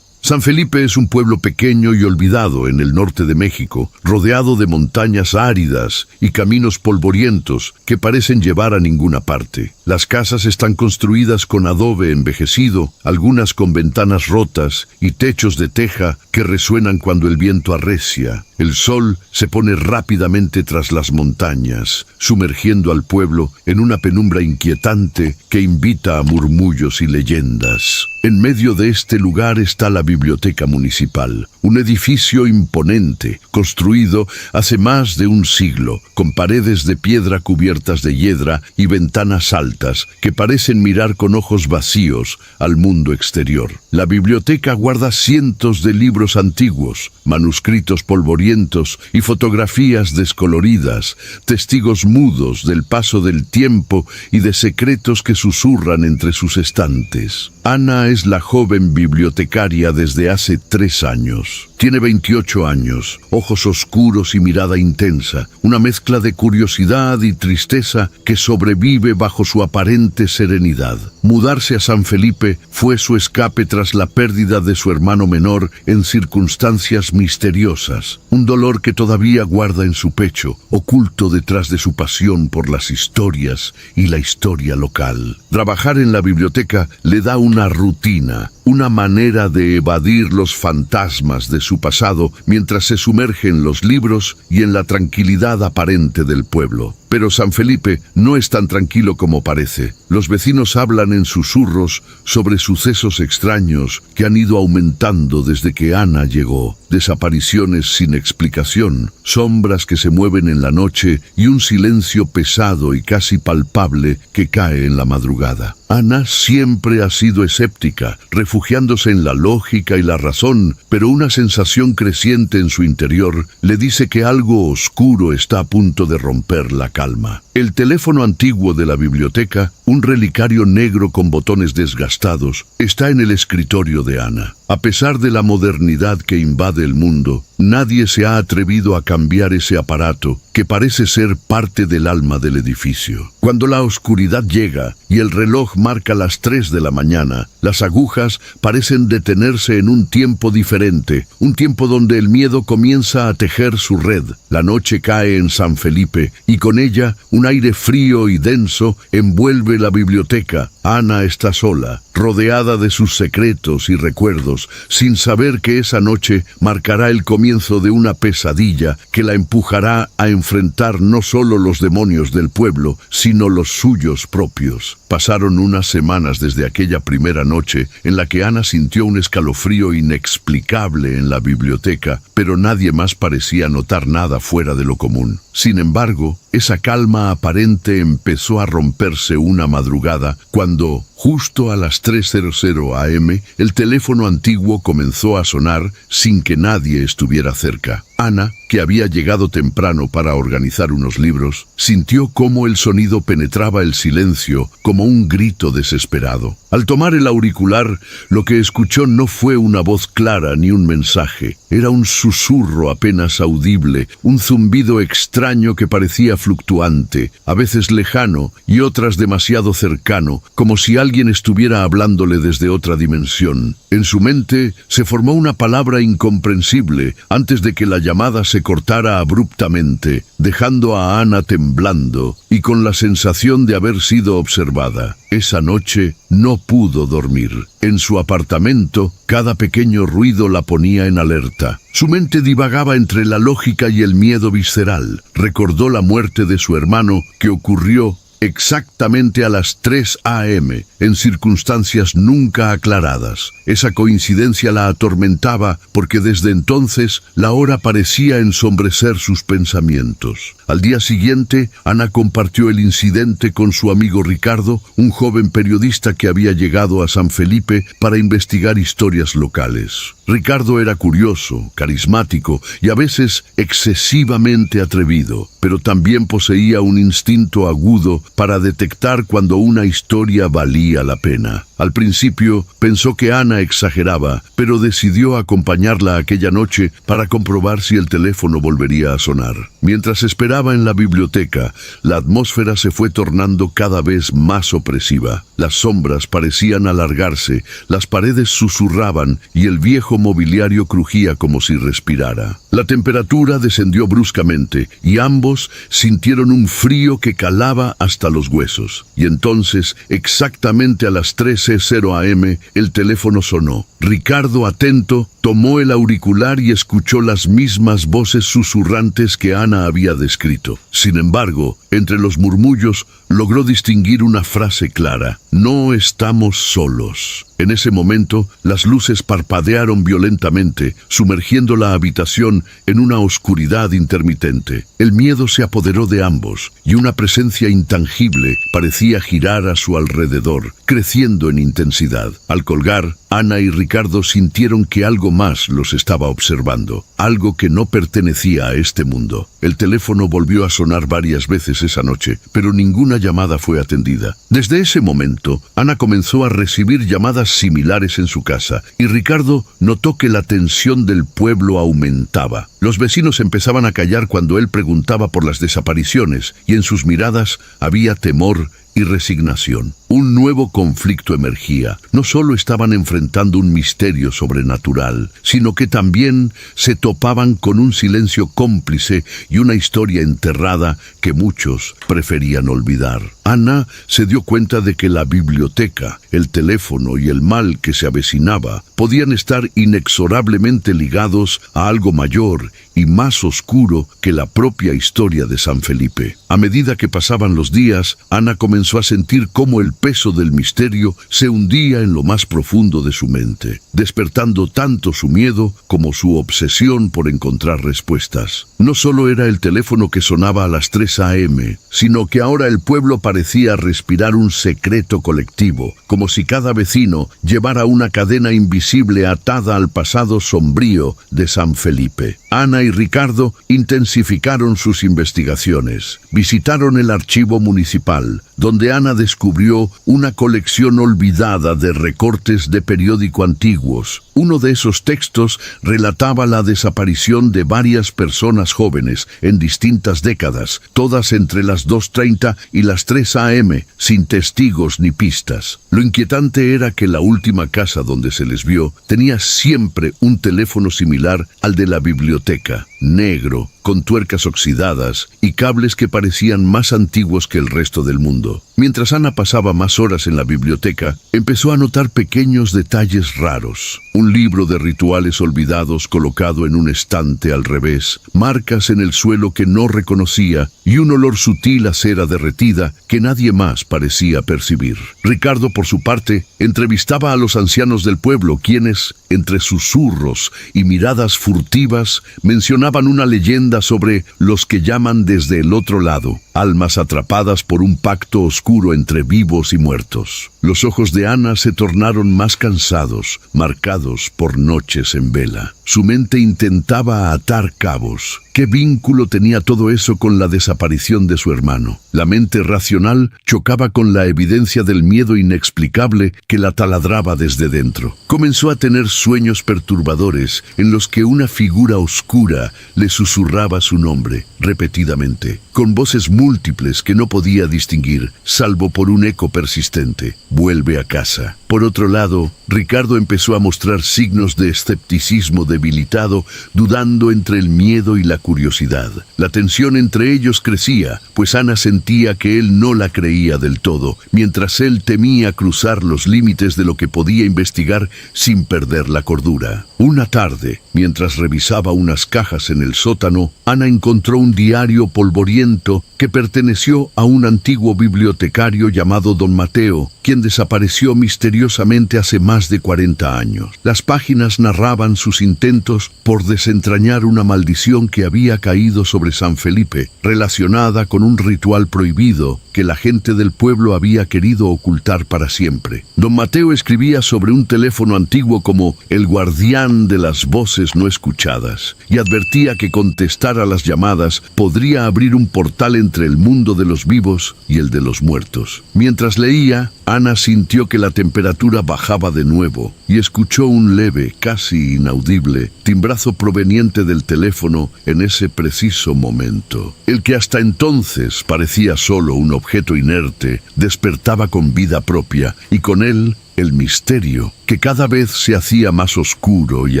San Felipe es un pueblo pequeño y olvidado en el norte de México, rodeado de montañas áridas y caminos polvorientos que parecen llevar a ninguna parte. Las casas están construidas con adobe envejecido, algunas con ventanas rotas y techos de teja que resuenan cuando el viento arrecia. El sol se pone rápidamente tras las montañas, sumergiendo al pueblo en una penumbra inquietante que invita a murmullos y leyendas. En medio de este lugar está la Biblioteca Municipal, un edificio imponente, construido hace más de un siglo, con paredes de piedra cubiertas de hiedra y ventanas altas que parecen mirar con ojos vacíos al mundo exterior. La biblioteca guarda cientos de libros antiguos, manuscritos polvorientos y fotografías descoloridas, testigos mudos del paso del tiempo y de secretos que susurran entre sus estantes. Ana es la joven bibliotecaria desde hace 3 años. Tiene 28 años, ojos oscuros y mirada intensa, una mezcla de curiosidad y tristeza que sobrevive bajo su aparente serenidad. Mudarse a San Felipe fue su escape tras la pérdida de su hermano menor en circunstancias misteriosas, un dolor que todavía guarda en su pecho, oculto detrás de su pasión por las historias y la historia local. Trabajar en la biblioteca le da una rutina, una manera de evadir los fantasmas de su pasado mientras se sumerge en los libros y en la tranquilidad aparente del pueblo. Pero San Felipe no es tan tranquilo como parece. Los vecinos hablan en susurros sobre sucesos extraños que han ido aumentando desde que Ana llegó. Desapariciones sin explicación, sombras que se mueven en la noche y un silencio pesado y casi palpable que cae en la madrugada. Ana siempre ha sido escéptica, refugiándose en la lógica y la razón, pero una sensación creciente en su interior le dice que algo oscuro está a punto de romper la calma. El teléfono antiguo de la biblioteca, un relicario negro con botones desgastados, está en el escritorio de Ana. A pesar de la modernidad que invade el mundo, nadie se ha atrevido a cambiar ese aparato que parece ser parte del alma del edificio. Cuando la oscuridad llega y el reloj marca las 3 de la mañana, las agujas parecen detenerse en un tiempo diferente, un tiempo donde el miedo comienza a tejer su red. La noche cae en San Felipe y con ella un aire frío y denso envuelve la biblioteca. Ana está sola, rodeada de sus secretos y recuerdos, sin saber que esa noche marcará el comienzo de una pesadilla que la empujará a enfrentar no solo los demonios del pueblo, sino los suyos propios. Pasaron unas semanas desde aquella primera noche en la que Ana sintió un escalofrío inexplicable en la biblioteca, pero nadie más parecía notar nada fuera de lo común. Sin embargo, esa calma aparente empezó a romperse una madrugada cuando, justo a las 3:00 am, el teléfono antiguo comenzó a sonar sin que nadie estuviera cerca. Ana, que había llegado temprano para organizar unos libros, sintió cómo el sonido penetraba el silencio como un grito desesperado. Al tomar el auricular, lo que escuchó no fue una voz clara ni un mensaje. Era un susurro apenas audible, un zumbido extraño que parecía fluctuante, a veces lejano y otras demasiado cercano, como si alguien estuviera hablándole desde otra dimensión. En su mente se formó una palabra incomprensible antes de que la llamada se cortara abruptamente, dejando a Ana temblando y con la sensación de haber sido observada. Esa noche no pudo dormir. En su apartamento, cada pequeño ruido la ponía en alerta. Su mente divagaba entre la lógica y el miedo visceral. Recordó la muerte de su hermano que ocurrió exactamente a las 3 am, en circunstancias nunca aclaradas. Esa coincidencia la atormentaba porque desde entonces la hora parecía ensombrecer sus pensamientos. Al día siguiente, Ana compartió el incidente con su amigo Ricardo, un joven periodista que había llegado a San Felipe para investigar historias locales. Ricardo era curioso, carismático y a veces excesivamente atrevido, pero también poseía un instinto agudo para detectar cuando una historia valía la pena. Al principio pensó que Ana exageraba, pero decidió acompañarla aquella noche para comprobar si el teléfono volvería a sonar. Mientras esperaba en la biblioteca, la atmósfera se fue tornando cada vez más opresiva. Las sombras parecían alargarse, las paredes susurraban y el viejo mobiliario crujía como si respirara. La temperatura descendió bruscamente y ambos sintieron un frío que calaba hasta los huesos. Y entonces, exactamente a las 13:00 am, el teléfono sonó. Ricardo, atento, tomó el auricular y escuchó las mismas voces susurrantes que Ana había descrito. Sin embargo, entre los murmullos, logró distinguir una frase clara: no estamos solos. En ese momento, las luces parpadearon violentamente, sumergiendo la habitación en una oscuridad intermitente. El miedo se apoderó de ambos, y una presencia intangible parecía girar a su alrededor, creciendo en intensidad. Al colgar, Ana y Ricardo sintieron que algo más los estaba observando, algo que no pertenecía a este mundo. El teléfono volvió a sonar varias veces esa noche, pero ninguna llamada fue atendida. Desde ese momento, Ana comenzó a recibir llamadas similares en su casa, y Ricardo notó que la tensión del pueblo aumentaba. Los vecinos empezaban a callar cuando él preguntaba por las desapariciones, y en sus miradas había temor y resignación. Un nuevo conflicto emergía. No solo estaban enfrentando un misterio sobrenatural, sino que también se topaban con un silencio cómplice y una historia enterrada que muchos preferían olvidar. Ana se dio cuenta de que la biblioteca, el teléfono y el mal que se avecinaba podían estar inexorablemente ligados a algo mayor y más oscuro que la propia historia de San Felipe. A medida que pasaban los días, Ana comenzó a sentir cómo el peso del misterio se hundía en lo más profundo de su mente, despertando tanto su miedo como su obsesión por encontrar respuestas. No solo era el teléfono que sonaba a las 3 a.m., sino que ahora el pueblo parecía respirar un secreto colectivo, como si cada vecino llevara una cadena invisible atada al pasado sombrío de San Felipe. Ana y Ricardo intensificaron sus investigaciones. Visitaron el archivo municipal, donde Ana descubrió una colección olvidada de recortes de periódico antiguos. Uno de esos textos relataba la desaparición de varias personas jóvenes en distintas décadas, todas entre las 2:30 y las 3 a.m., sin testigos ni pistas. Lo inquietante era que la última casa donde se les vio tenía siempre un teléfono similar al de la biblioteca, negro, con tuercas oxidadas y cables que parecían más antiguos que el resto del mundo. Mientras Ana pasaba más horas en la biblioteca, empezó a notar pequeños detalles raros. Un libro de rituales olvidados colocado en un estante al revés, marcas en el suelo que no reconocía y un olor sutil a cera derretida que nadie más parecía percibir. Ricardo, por su parte, entrevistaba a los ancianos del pueblo, quienes, entre susurros y miradas furtivas, mencionaban una leyenda sobre los que llaman desde el otro lado, almas atrapadas por un pacto oscuro entre vivos y muertos. Los ojos de Ana se tornaron más cansados, marcados por noches en vela. Su mente intentaba atar cabos. ¿Qué vínculo tenía todo eso con la desaparición de su hermano? La mente racional chocaba con la evidencia del miedo inexplicable que la taladraba desde dentro. Comenzó a tener sueños perturbadores en los que una figura oscura le susurraba su nombre repetidamente, con voces múltiples que no podía distinguir, salvo por un eco persistente: vuelve a casa. Por otro lado, Ricardo empezó a mostrar signos de escepticismo debilitado, dudando entre el miedo y la curiosidad. La tensión entre ellos crecía, pues Ana sentía que él no la creía del todo, mientras él temía cruzar los límites de lo que podía investigar sin perder la cordura. Una tarde, mientras revisaba unas cajas en el sótano, Ana encontró un diario polvoriento que perteneció a un antiguo bibliotecario llamado Don Mateo, quien desapareció misteriosamente hace más de 40 años. Las páginas narraban sus intentos por desentrañar una maldición que había caído sobre San Felipe, relacionada con un ritual prohibido que la gente del pueblo había querido ocultar para siempre. Don Mateo escribía sobre un teléfono antiguo como el guardián de las voces no escuchadas, y advertía que contestar a las llamadas podría abrir un portal entre el mundo de los vivos y el de los muertos. Mientras leía, Ana sintió que la temperatura bajaba de nuevo y escuchó un leve, casi inaudible, timbrazo proveniente del teléfono en ese preciso momento. El que hasta entonces parecía solo un objeto inerte, despertaba con vida propia, y con él el misterio, que cada vez se hacía más oscuro y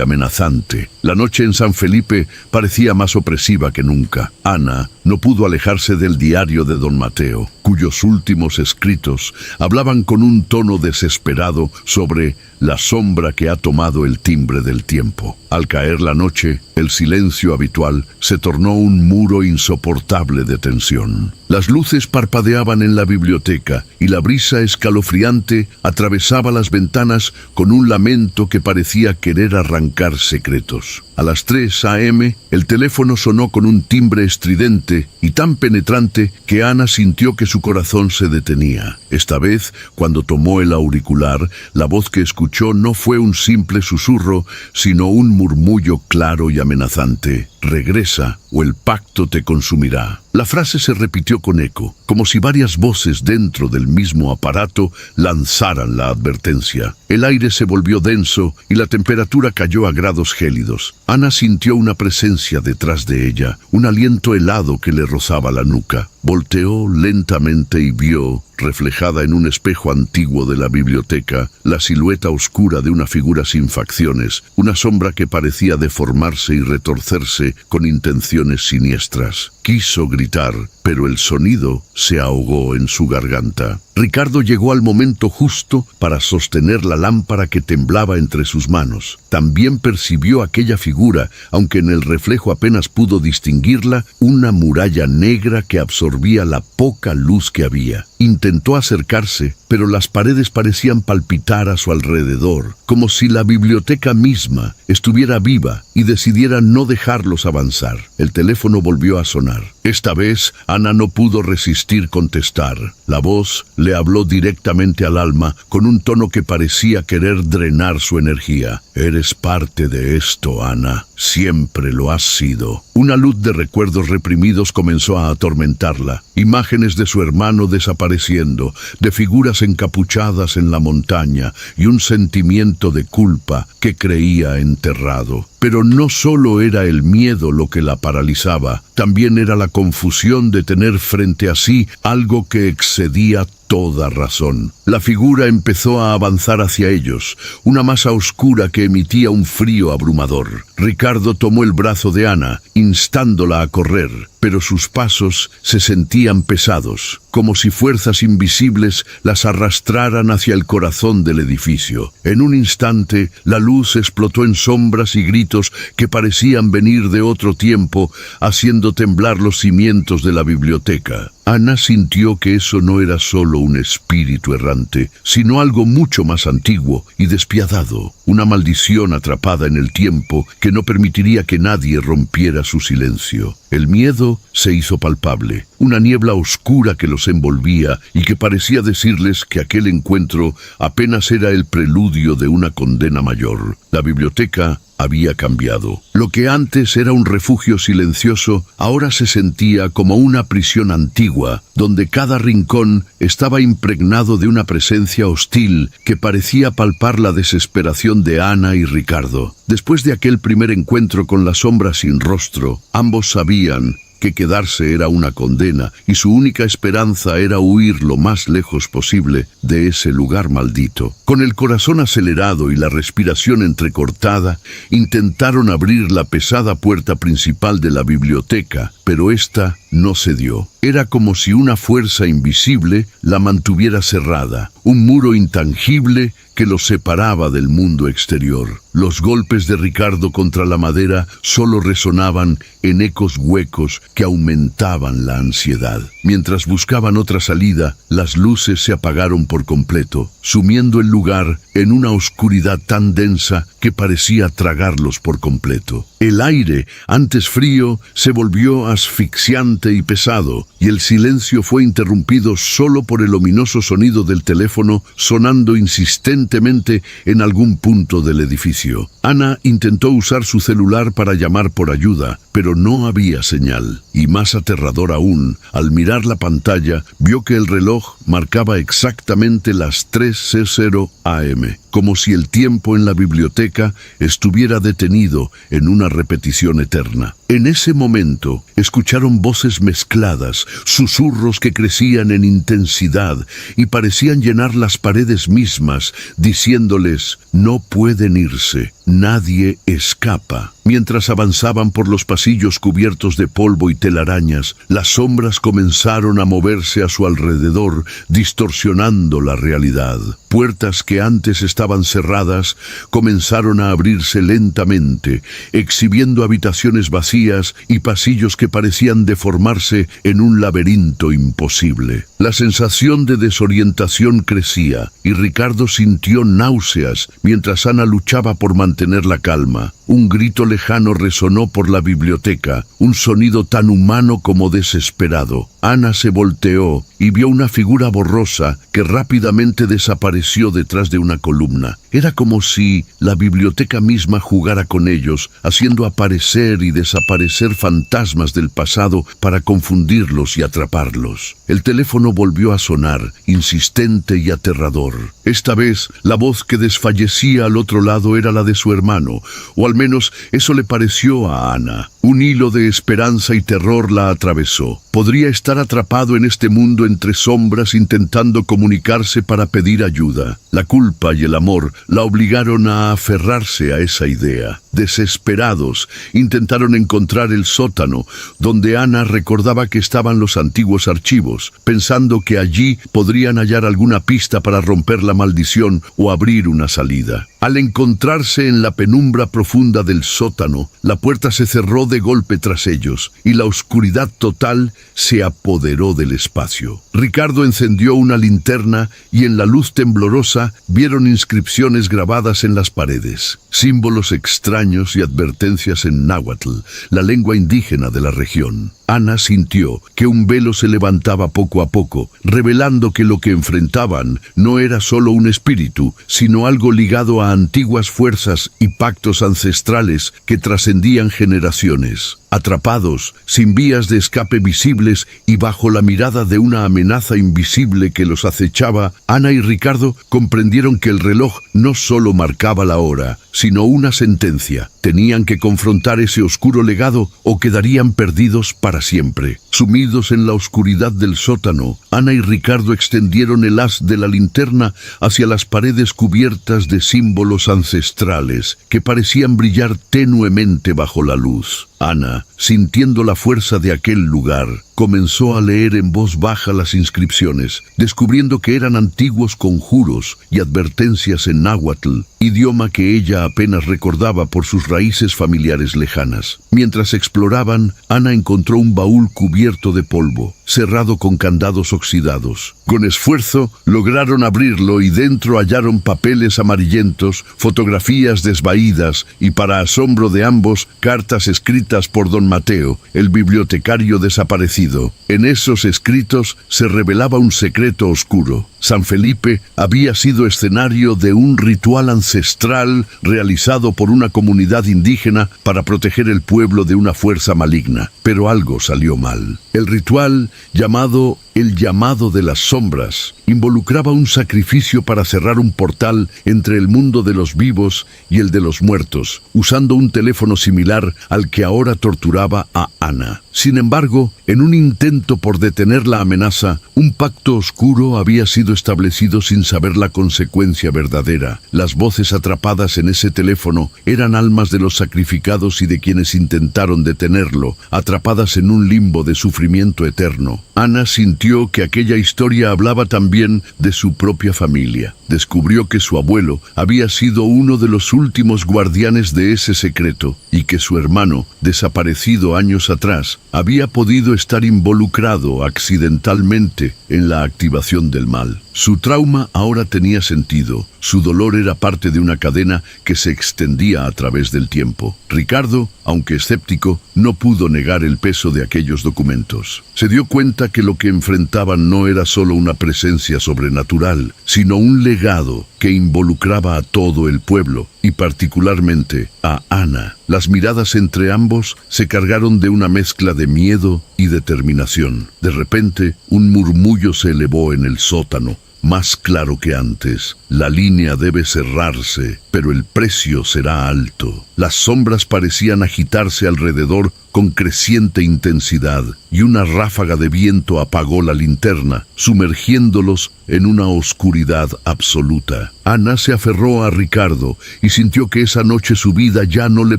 amenazante. La noche en San Felipe parecía más opresiva que nunca. Ana no pudo alejarse del diario de Don Mateo. cuyos últimos escritos hablaban con un tono desesperado sobre la sombra que ha tomado el timbre del tiempo. Al caer la noche, el silencio habitual se tornó un muro insoportable de tensión. Las luces parpadeaban en la biblioteca y la brisa escalofriante atravesaba las ventanas con un lamento que parecía querer arrancar secretos. A las 3 a.m., el teléfono sonó con un timbre estridente y tan penetrante que Ana sintió que su corazón se detenía. Esta vez, cuando tomó el auricular, la voz que escuchó no fue un simple susurro, sino un murmullo claro y amenazante. «Regresa o el pacto te consumirá». La frase se repitió con eco, como si varias voces dentro del mismo aparato lanzaran la advertencia. El aire se volvió denso y la temperatura cayó a grados gélidos. Ana sintió una presencia detrás de ella, un aliento helado que le rozaba la nuca. Volteó lentamente y vio, reflejada en un espejo antiguo de la biblioteca, la silueta oscura de una figura sin facciones, una sombra que parecía deformarse y retorcerse con intenciones siniestras. Quiso gritar, pero el sonido se ahogó en su garganta. Ricardo llegó al momento justo para sostener la lámpara que temblaba entre sus manos. También percibió aquella figura, aunque en el reflejo apenas pudo distinguirla, una muralla negra que absorbía la poca luz que había. Intentó acercarse, pero las paredes parecían palpitar a su alrededor, como si la biblioteca misma estuviera viva y decidiera no dejarlos avanzar. El teléfono volvió a sonar. Esta vez, Ana no pudo resistir contestar. La voz le habló directamente al alma, con un tono que parecía querer drenar su energía. «Eres parte de esto, Ana. Siempre lo has sido». Una luz de recuerdos reprimidos comenzó a atormentarla. Imágenes de su hermano desapareciendo, de figuras encapuchadas en la montaña y un sentimiento de culpa que creía enterrado. Pero no solo era el miedo lo que la paralizaba, también era la confusión de tener frente a sí algo que excedía toda razón. La figura empezó a avanzar hacia ellos, una masa oscura que emitía un frío abrumador. Ricardo tomó el brazo de Ana, instándola a correr, pero sus pasos se sentían pesados, como si fuerzas invisibles las arrastraran hacia el corazón del edificio. En un instante, la luz explotó en sombras y gritos que parecían venir de otro tiempo, haciendo temblar los cimientos de la biblioteca. Ana sintió que eso no era solo un espíritu errante, sino algo mucho más antiguo y despiadado, una maldición atrapada en el tiempo que no permitiría que nadie rompiera su silencio. El miedo se hizo palpable, una niebla oscura que los envolvía y que parecía decirles que aquel encuentro apenas era el preludio de una condena mayor. La biblioteca había cambiado. Lo que antes era un refugio silencioso, ahora se sentía como una prisión antigua, donde cada rincón estaba impregnado de una presencia hostil que parecía palpar la desesperación de Ana y Ricardo. Después de aquel primer encuentro con la sombra sin rostro, ambos sabían que quedarse era una condena y su única esperanza era huir lo más lejos posible de ese lugar maldito. Con el corazón acelerado y la respiración entrecortada, intentaron abrir la pesada puerta principal de la biblioteca, pero ésta no cedió. Era como si una fuerza invisible la mantuviera cerrada, un muro intangible que los separaba del mundo exterior. Los golpes de Ricardo contra la madera solo resonaban en ecos huecos que aumentaban la ansiedad. Mientras buscaban otra salida, las luces se apagaron por completo, sumiendo el lugar en una oscuridad tan densa que parecía tragarlos por completo. El aire, antes frío, se volvió asfixiante y pesado, y el silencio fue interrumpido solo por el ominoso sonido del teléfono sonando insistentemente en algún punto del edificio. Ana intentó usar su celular para llamar por ayuda, pero no había señal. Y más aterrador aún, al mirar la pantalla, vio que el reloj marcaba exactamente las 3:00 a.m., como si el tiempo en la biblioteca estuviera detenido en una repetición eterna. En ese momento, escucharon voces mezcladas, susurros que crecían en intensidad y parecían llenar las paredes mismas, diciéndoles: «No pueden irse». Nadie escapa. Mientras avanzaban por los pasillos cubiertos de polvo y telarañas, las sombras comenzaron a moverse a su alrededor, distorsionando la realidad. Puertas que antes estaban cerradas comenzaron a abrirse lentamente, exhibiendo habitaciones vacías y pasillos que parecían deformarse en un laberinto imposible. La sensación de desorientación crecía y Ricardo sintió náuseas mientras Ana luchaba por mantener la calma. Un grito lejano resonó por la biblioteca, un sonido tan humano como desesperado. Ana se volteó y vio una figura borrosa que rápidamente desapareció detrás de una columna. Era como si la biblioteca misma jugara con ellos, haciendo aparecer y desaparecer fantasmas del pasado para confundirlos y atraparlos. El teléfono volvió a sonar, insistente y aterrador. Esta vez, la voz que desfallecía al otro lado era la de su hermano, o al menos eso le pareció a Ana. Un hilo de esperanza y terror la atravesó. Podría estar atrapado en este mundo entre sombras intentando comunicarse para pedir ayuda. La culpa y el amor la obligaron a aferrarse a esa idea. Desesperados, intentaron encontrar el sótano, donde Ana recordaba que estaban los antiguos archivos, pensando que allí podrían hallar alguna pista para romper la maldición o abrir una salida. Al encontrarse en la penumbra profunda del sótano, la puerta se cerró de golpe tras ellos y la oscuridad total se apoderó del espacio. Ricardo encendió una linterna y en la luz temblorosa vieron inscripciones grabadas en las paredes, símbolos extraños y advertencias en náhuatl, la lengua indígena de la región. Ana sintió que un velo se levantaba poco a poco, revelando que lo que enfrentaban no era solo un espíritu, sino algo ligado a antiguas fuerzas y pactos ancestrales que trascendían generaciones. Atrapados, sin vías de escape visibles y bajo la mirada de una amenaza invisible que los acechaba, Ana y Ricardo comprendieron que el reloj no solo marcaba la hora, sino una sentencia. Tenían que confrontar ese oscuro legado o quedarían perdidos para siempre. Sumidos en la oscuridad del sótano, Ana y Ricardo extendieron el haz de la linterna hacia las paredes cubiertas de símbolos ancestrales que parecían brillar tenuemente bajo la luz. Ana, sintiendo la fuerza de aquel lugar, comenzó a leer en voz baja las inscripciones, descubriendo que eran antiguos conjuros y advertencias en náhuatl, idioma que ella apenas recordaba por sus raíces familiares lejanas. Mientras exploraban, Ana encontró un baúl cubierto de polvo, cerrado con candados oxidados. Con esfuerzo, lograron abrirlo y dentro hallaron papeles amarillentos, fotografías desvaídas y, para asombro de ambos, cartas escritas por don Mateo, el bibliotecario desaparecido. En esos escritos se revelaba un secreto oscuro. San Felipe había sido escenario de un ritual ancestral realizado por una comunidad indígena para proteger el pueblo de una fuerza maligna. Pero algo salió mal. El ritual, llamado el llamado de las sombras, involucraba un sacrificio para cerrar un portal entre el mundo de los vivos y el de los muertos, usando un teléfono similar al que ahora torturaba a Ana. Sin embargo, en un intento por detener la amenaza, un pacto oscuro había sido establecido sin saber la consecuencia verdadera. Las voces atrapadas en ese teléfono eran almas de los sacrificados y de quienes intentaron detenerlo, atrapadas en un limbo de sufrimiento eterno. Ana sintió que aquella historia hablaba también de su propia familia. Descubrió que su abuelo había sido uno de los últimos guardianes de ese secreto y que su hermano, desaparecido años atrás, había podido estar involucrado accidentalmente en la activación del mal. Su trauma ahora tenía sentido. Su dolor era parte de una cadena que se extendía a través del tiempo. Ricardo, aunque escéptico, no pudo negar el peso de aquellos documentos. Se dio cuenta que lo que enfrentaban no era solo una presencia sobrenatural, sino un legado que involucraba a todo el pueblo, y particularmente a Ana. Las miradas entre ambos se cargaron de una mezcla de miedo y determinación. De repente, un murmullo se elevó en el sótano. más claro que antes. La línea debe cerrarse, pero el precio será alto. Las sombras parecían agitarse alrededor con creciente intensidad, y una ráfaga de viento apagó la linterna, sumergiéndolos en una oscuridad absoluta. Ana se aferró a Ricardo y sintió que esa noche su vida ya no le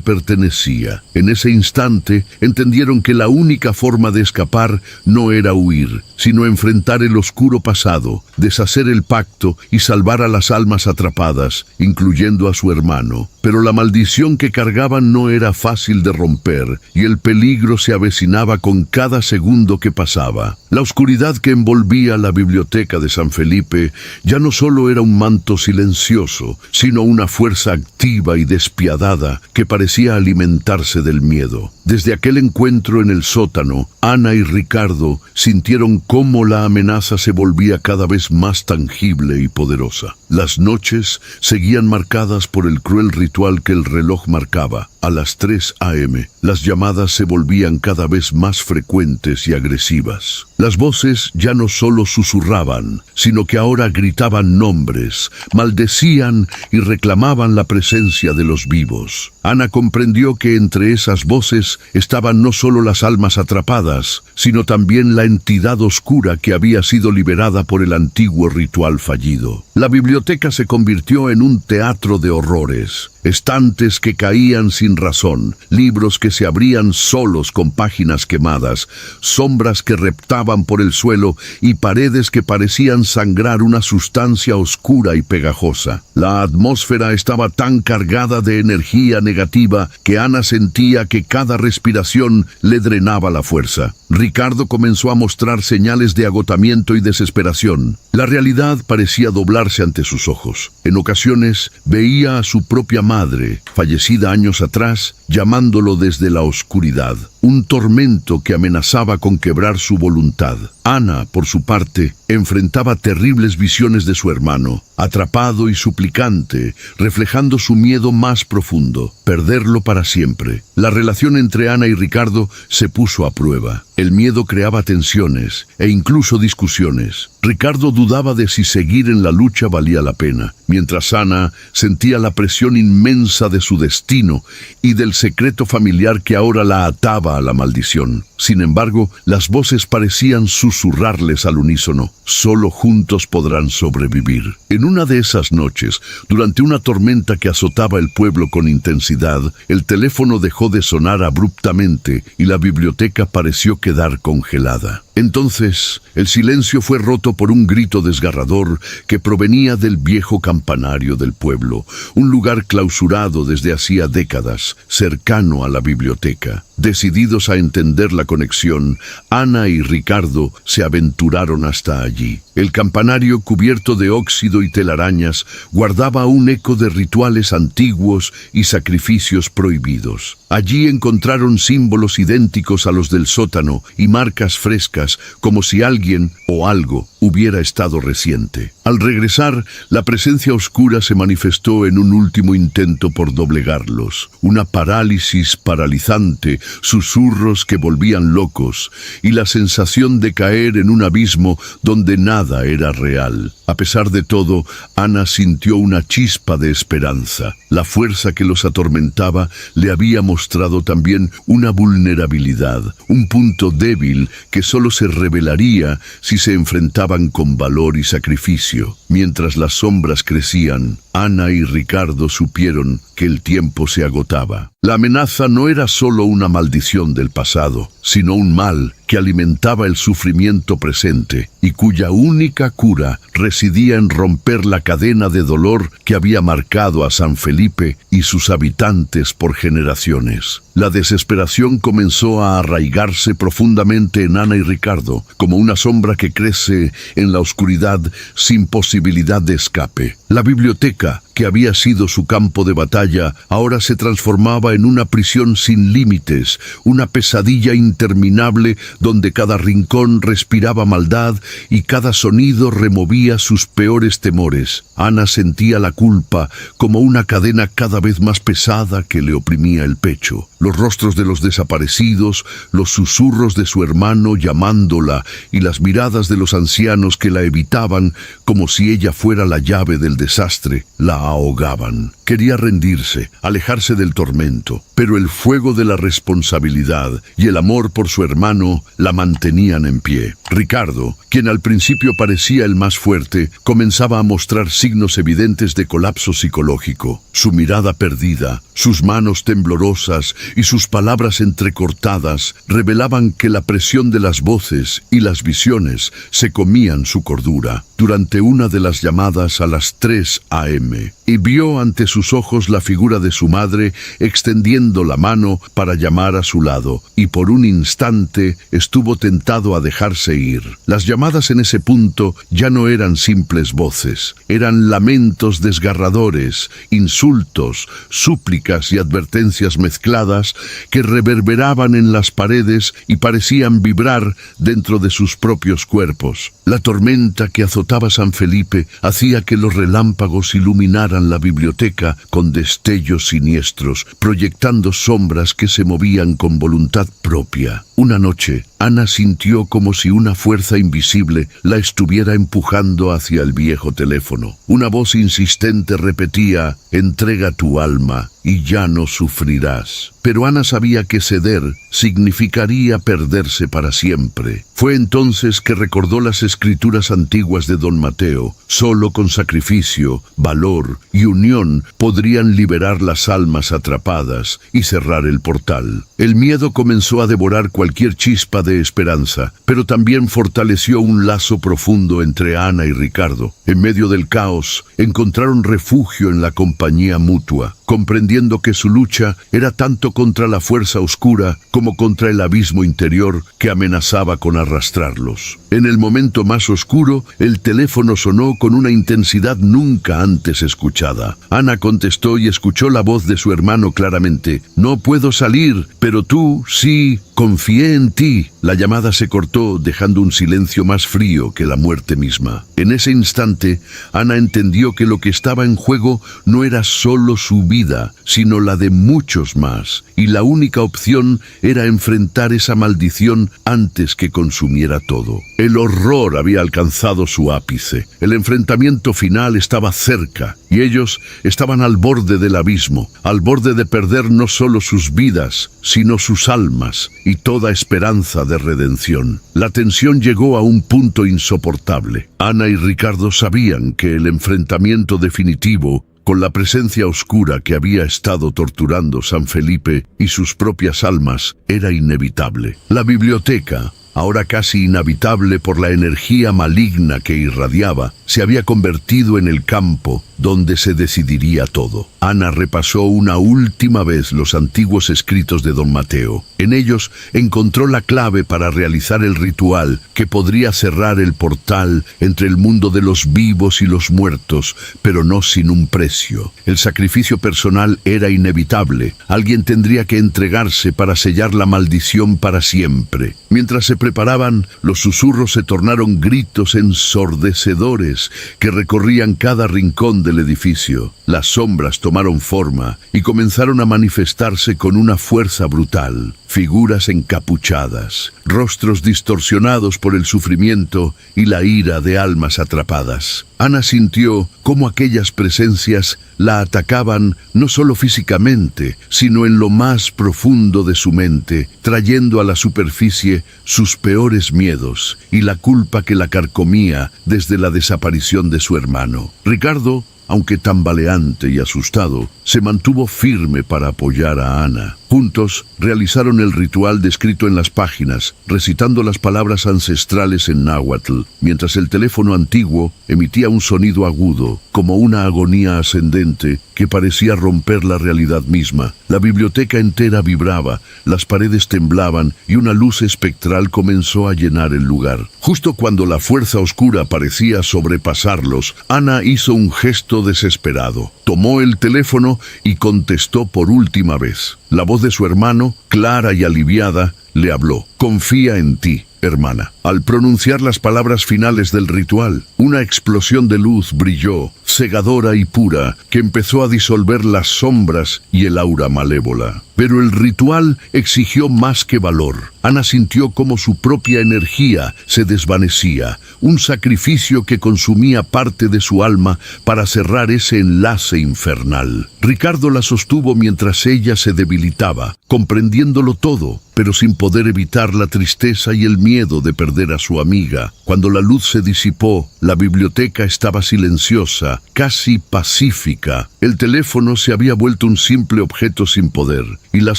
pertenecía. En ese instante entendieron que la única forma de escapar no era huir, sino enfrentar el oscuro pasado, deshacer el pacto y salvar a las almas atrapadas, incluyendo a su hermano. Pero la maldición que cargaban no era fácil de romper, y el peligro se avecinaba con cada segundo que pasaba. La oscuridad que envolvía la biblioteca de San Felipe ya no solo era un manto silencioso, sino una fuerza activa y despiadada que parecía alimentarse del miedo. Desde aquel encuentro en el sótano, Ana y Ricardo sintieron cómo la amenaza se volvía cada vez más tangible y poderosa. Las noches seguían marcadas por el cruel ritual que el reloj marcaba. A las 3 a.m., las llamadas se volvían cada vez más frecuentes y agresivas. Las voces ya no solo susurraban, sino que ahora gritaban nombres, maldecían y reclamaban la presencia de los vivos. Ana comprendió que entre esas voces estaban no solo las almas atrapadas, sino también la entidad oscura que había sido liberada por el antiguo ritual fallido. La biblioteca se convirtió en un teatro de horrores. Estantes que caían sin razón, libros que se abrían solos con páginas quemadas, sombras que reptaban por el suelo y paredes que parecían sangrar una sustancia oscura y pegajosa. La atmósfera estaba tan cargada de energía negativa que Ana sentía que cada respiración le drenaba la fuerza. Ricardo comenzó a mostrar señales de agotamiento y desesperación. La realidad parecía doblarse ante sus ojos. En ocasiones veía a su propia madre, fallecida años atrás, llamándolo desde la oscuridad, un tormento que amenazaba con quebrar su voluntad. Ana, por su parte, enfrentaba terribles visiones de su hermano, atrapado y suplicante, reflejando su miedo más profundo, perderlo para siempre. La relación entre Ana y Ricardo se puso a prueba. El miedo creaba tensiones e incluso discusiones. Ricardo dudaba de si seguir en la lucha valía la pena, mientras Ana sentía la presión inmensa de su destino y del secreto familiar que ahora la ataba a la maldición. Sin embargo, las voces parecían susurrarles al unísono: solo juntos podrán sobrevivir. En una de esas noches, durante una tormenta que azotaba el pueblo con intensidad, el teléfono dejó de sonar abruptamente y la biblioteca pareció quedar congelada. Entonces, el silencio fue roto por un grito desgarrador que provenía del viejo campanario del pueblo, un lugar clausurado desde hacía décadas, cercano a la biblioteca. Decididos a entender la conexión, Ana y Ricardo se aventuraron hasta allí. El campanario, cubierto de óxido y telarañas, guardaba un eco de rituales antiguos y sacrificios prohibidos. Allí encontraron símbolos idénticos a los del sótano y marcas frescas, como si alguien o algo hubiera estado reciente. Al regresar, la presencia oscura se manifestó en un último intento por doblegarlos. Una parálisis paralizante, susurros que volvían locos, y la sensación de caer en un abismo donde nada era real. A pesar de todo, Ana sintió una chispa de esperanza. La fuerza que los atormentaba le había mostrado también una vulnerabilidad, un punto débil que solo se revelaría si se enfrentaban con valor y sacrificio. Mientras las sombras crecían, Ana y Ricardo supieron que el tiempo se agotaba. La amenaza no era solo una maldición del pasado, sino un mal que alimentaba el sufrimiento presente y cuya única cura residía en romper la cadena de dolor que había marcado a San Felipe y sus habitantes por generaciones. La desesperación comenzó a arraigarse profundamente en Ana y Ricardo, como una sombra que crece en la oscuridad sin posibilidad de escape. La biblioteca, que había sido su campo de batalla, ahora se transformaba en una prisión sin límites, una pesadilla interminable donde cada rincón respiraba maldad y cada sonido removía sus peores temores. Ana sentía la culpa como una cadena cada vez más pesada que le oprimía el pecho. Los rostros de los desaparecidos, los susurros de su hermano llamándola y las miradas de los ancianos que la evitaban como si ella fuera la llave del desastre, la ahogaban. Quería rendirse, alejarse del tormento, pero el fuego de la responsabilidad y el amor por su hermano la mantenían en pie. Ricardo, quien al principio parecía el más fuerte, comenzaba a mostrar signos evidentes de colapso psicológico. Su mirada perdida, sus manos temblorosas y sus palabras entrecortadas revelaban que la presión de las voces y las visiones se comían su cordura. Durante una de las llamadas a las 3 a.m., y vio ante sus ojos la figura de su madre extendiendo la mano para llamar a su lado, y por un instante estuvo tentado a dejarse ir. Las llamadas en ese punto ya no eran simples voces, eran lamentos desgarradores, insultos, súplicas y advertencias mezcladas que reverberaban en las paredes y parecían vibrar dentro de sus propios cuerpos. La tormenta que azotaba San Felipe hacía que los relámpagos iluminaran la biblioteca con destellos siniestros, proyectando sombras que se movían con voluntad propia. Una noche, Ana sintió como si una fuerza invisible la estuviera empujando hacia el viejo teléfono. Una voz insistente repetía: «Entrega tu alma y ya no sufrirás». Pero Ana sabía que ceder significaría perderse para siempre. Fue entonces que recordó las escrituras antiguas de Don Mateo. Solo con sacrificio, valor y unión podrían liberar las almas atrapadas y cerrar el portal. El miedo comenzó a devorar cualquier chispa de esperanza, pero también fortaleció un lazo profundo entre Ana y Ricardo. En medio del caos, encontraron refugio en la compañía mutua, comprendiendo que su lucha era tanto contra la fuerza oscura como contra el abismo interior que amenazaba con arrastrarlos. En el momento más oscuro, el teléfono sonó con una intensidad nunca antes escuchada. Ana contestó y escuchó la voz de su hermano claramente: «No puedo salir, pero tú sí, confié en ti». La llamada se cortó, dejando un silencio más frío que la muerte misma. En ese instante, Ana entendió que lo que estaba en juego no era solo su vida, sino la de muchos más, y la única opción era enfrentar esa maldición antes que consumiera todo. El horror había alcanzado su ápice. El enfrentamiento final estaba cerca, y ellos estaban al borde del abismo, al borde de perder no solo sus vidas, sino sus almas y toda esperanza de redención. La tensión llegó a un punto insoportable. Ana y Ricardo sabían que el enfrentamiento definitivo con la presencia oscura que había estado torturando San Felipe y sus propias almas era inevitable. La biblioteca, ahora casi inhabitable por la energía maligna que irradiaba, se había convertido en el campo donde se decidiría todo. Ana repasó una última vez los antiguos escritos de Don Mateo. En ellos encontró la clave para realizar el ritual que podría cerrar el portal entre el mundo de los vivos y los muertos, pero no sin un precio. El sacrificio personal era inevitable. Alguien tendría que entregarse para sellar la maldición para siempre. Mientras se preparaban, los susurros se tornaron gritos ensordecedores que recorrían cada rincón del edificio. Las sombras tomaron forma y comenzaron a manifestarse con una fuerza brutal. Figuras encapuchadas, rostros distorsionados por el sufrimiento y la ira de almas atrapadas. Ana sintió cómo aquellas presencias la atacaban no solo físicamente, sino en lo más profundo de su mente, trayendo a la superficie sus peores miedos y la culpa que la carcomía desde la desaparición de su hermano. Ricardo, aunque tambaleante y asustado, se mantuvo firme para apoyar a Ana. Juntos realizaron el ritual descrito en las páginas, recitando las palabras ancestrales en náhuatl, mientras el teléfono antiguo emitía un sonido agudo, como una agonía ascendente que parecía romper la realidad misma. La biblioteca entera vibraba, las paredes temblaban y una luz espectral comenzó a llenar el lugar. Justo cuando la fuerza oscura parecía sobrepasarlos, Ana hizo un gesto desesperado. Tomó el teléfono y contestó por última vez. La voz de su hermano, clara y aliviada, le habló: «Confía en ti, hermana». Al pronunciar las palabras finales del ritual, una explosión de luz brilló, cegadora y pura, que empezó a disolver las sombras y el aura malévola. Pero el ritual exigió más que valor. Ana sintió cómo su propia energía se desvanecía, un sacrificio que consumía parte de su alma para cerrar ese enlace infernal. Ricardo la sostuvo mientras ella se debilitaba, comprendiéndolo todo, pero sin poder evitar la tristeza y el miedo de perder a su amiga. Cuando la luz se disipó, la biblioteca estaba silenciosa, casi pacífica. El teléfono se había vuelto un simple objeto sin poder, y las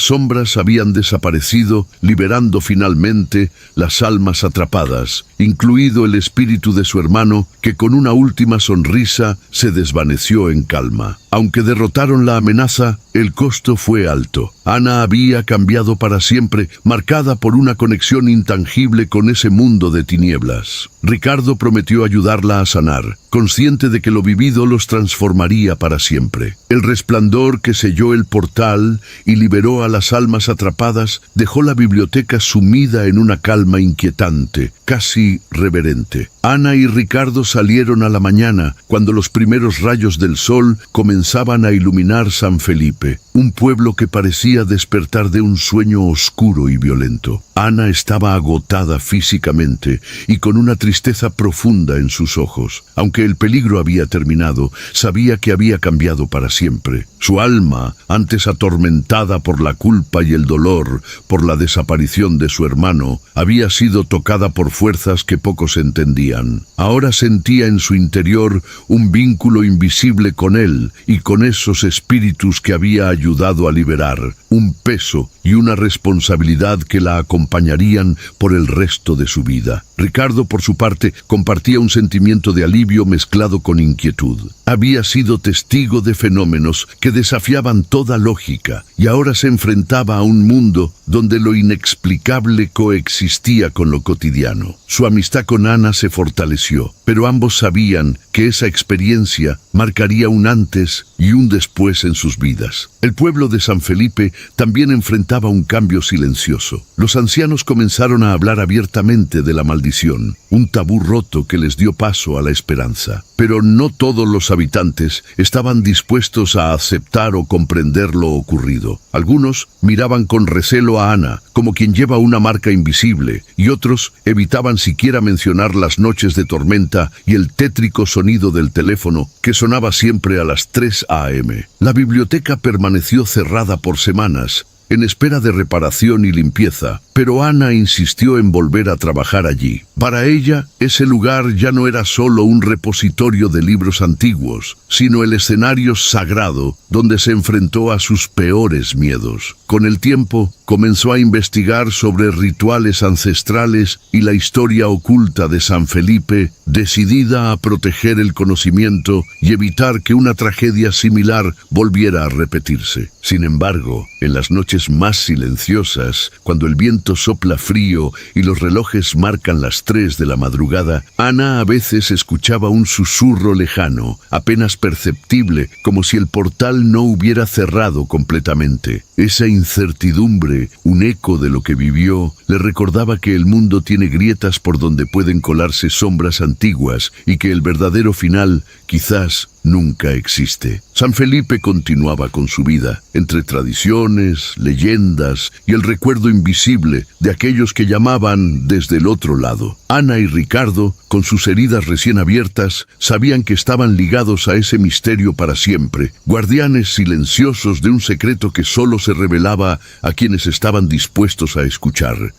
sombras habían desaparecido, liberando finalmente las almas atrapadas, incluido el espíritu de su hermano, que con una última sonrisa se desvaneció en calma. Aunque derrotaron la amenaza, el costo fue alto. Ana había cambiado para siempre, marcada por una conexión intangible con ese mundo de tinieblas. Ricardo prometió ayudarla a sanar, consciente de que lo vivido los transformaría para siempre. El resplandor que selló el portal y liberó a las almas atrapadas dejó la biblioteca sumida en una calma inquietante, casi reverente. Ana y Ricardo salieron a la mañana, cuando los primeros rayos del sol comenzaban a iluminar San Felipe, un pueblo que parecía despertar de un sueño oscuro y violento. Ana estaba agotada físicamente y con una tristeza profunda en sus ojos. Aunque el peligro había terminado, sabía que había cambiado para siempre. Su alma, antes atormentada por la culpa y el dolor por la desaparición de su hermano, había sido tocada por fuerzas que pocos entendían. Ahora sentía en su interior un vínculo invisible con él y con esos espíritus que había ayudado a liberar, un peso y una responsabilidad que la acompañarían por el resto de su vida. Ricardo, por su parte, compartía un sentimiento de alivio mezclado con inquietud. Había sido testigo de fenómenos que desafiaban toda lógica y ahora se enfrentaba a un mundo donde lo inexplicable coexistía con lo cotidiano. Su amistad con Ana se fortaleció, pero ambos sabían que esa experiencia marcaría un antes y un después en sus vidas. El pueblo de San Felipe también enfrentaba un cambio silencioso. Los ancianos comenzaron a hablar abiertamente de la maldición, un tabú roto que les dio paso a la esperanza. Pero no todos los habitantes estaban dispuestos a aceptar o comprender lo ocurrido. Algunos miraban con recelo a Ana, como quien lleva una marca invisible, y otros evitaban siquiera mencionar las noches de tormenta y el tétrico sonido del teléfono que sonaba siempre a las 3 a.m. La biblioteca permaneció cerrada por semanas, en espera de reparación y limpieza, pero Ana insistió en volver a trabajar allí. Para ella, ese lugar ya no era solo un repositorio de libros antiguos, sino el escenario sagrado donde se enfrentó a sus peores miedos. Con el tiempo, comenzó a investigar sobre rituales ancestrales y la historia oculta de San Felipe, decidida a proteger el conocimiento y evitar que una tragedia similar volviera a repetirse. Sin embargo, en las noches más silenciosas, cuando el viento sopla frío y los relojes marcan las 3 de la madrugada, Ana a veces escuchaba un susurro lejano, apenas perceptible, como si el portal no hubiera cerrado completamente. Esa incertidumbre, un eco de lo que vivió, le recordaba que el mundo tiene grietas por donde pueden colarse sombras antiguas y que el verdadero final, quizás, nunca existe. San Felipe continuaba con su vida, entre tradiciones, leyendas y el recuerdo invisible de aquellos que llamaban desde el otro lado. Ana y Ricardo, con sus heridas recién abiertas, sabían que estaban ligados a ese misterio para siempre, guardianes silenciosos de un secreto que solo se revelaba a quienes estaban dispuestos a escuchar.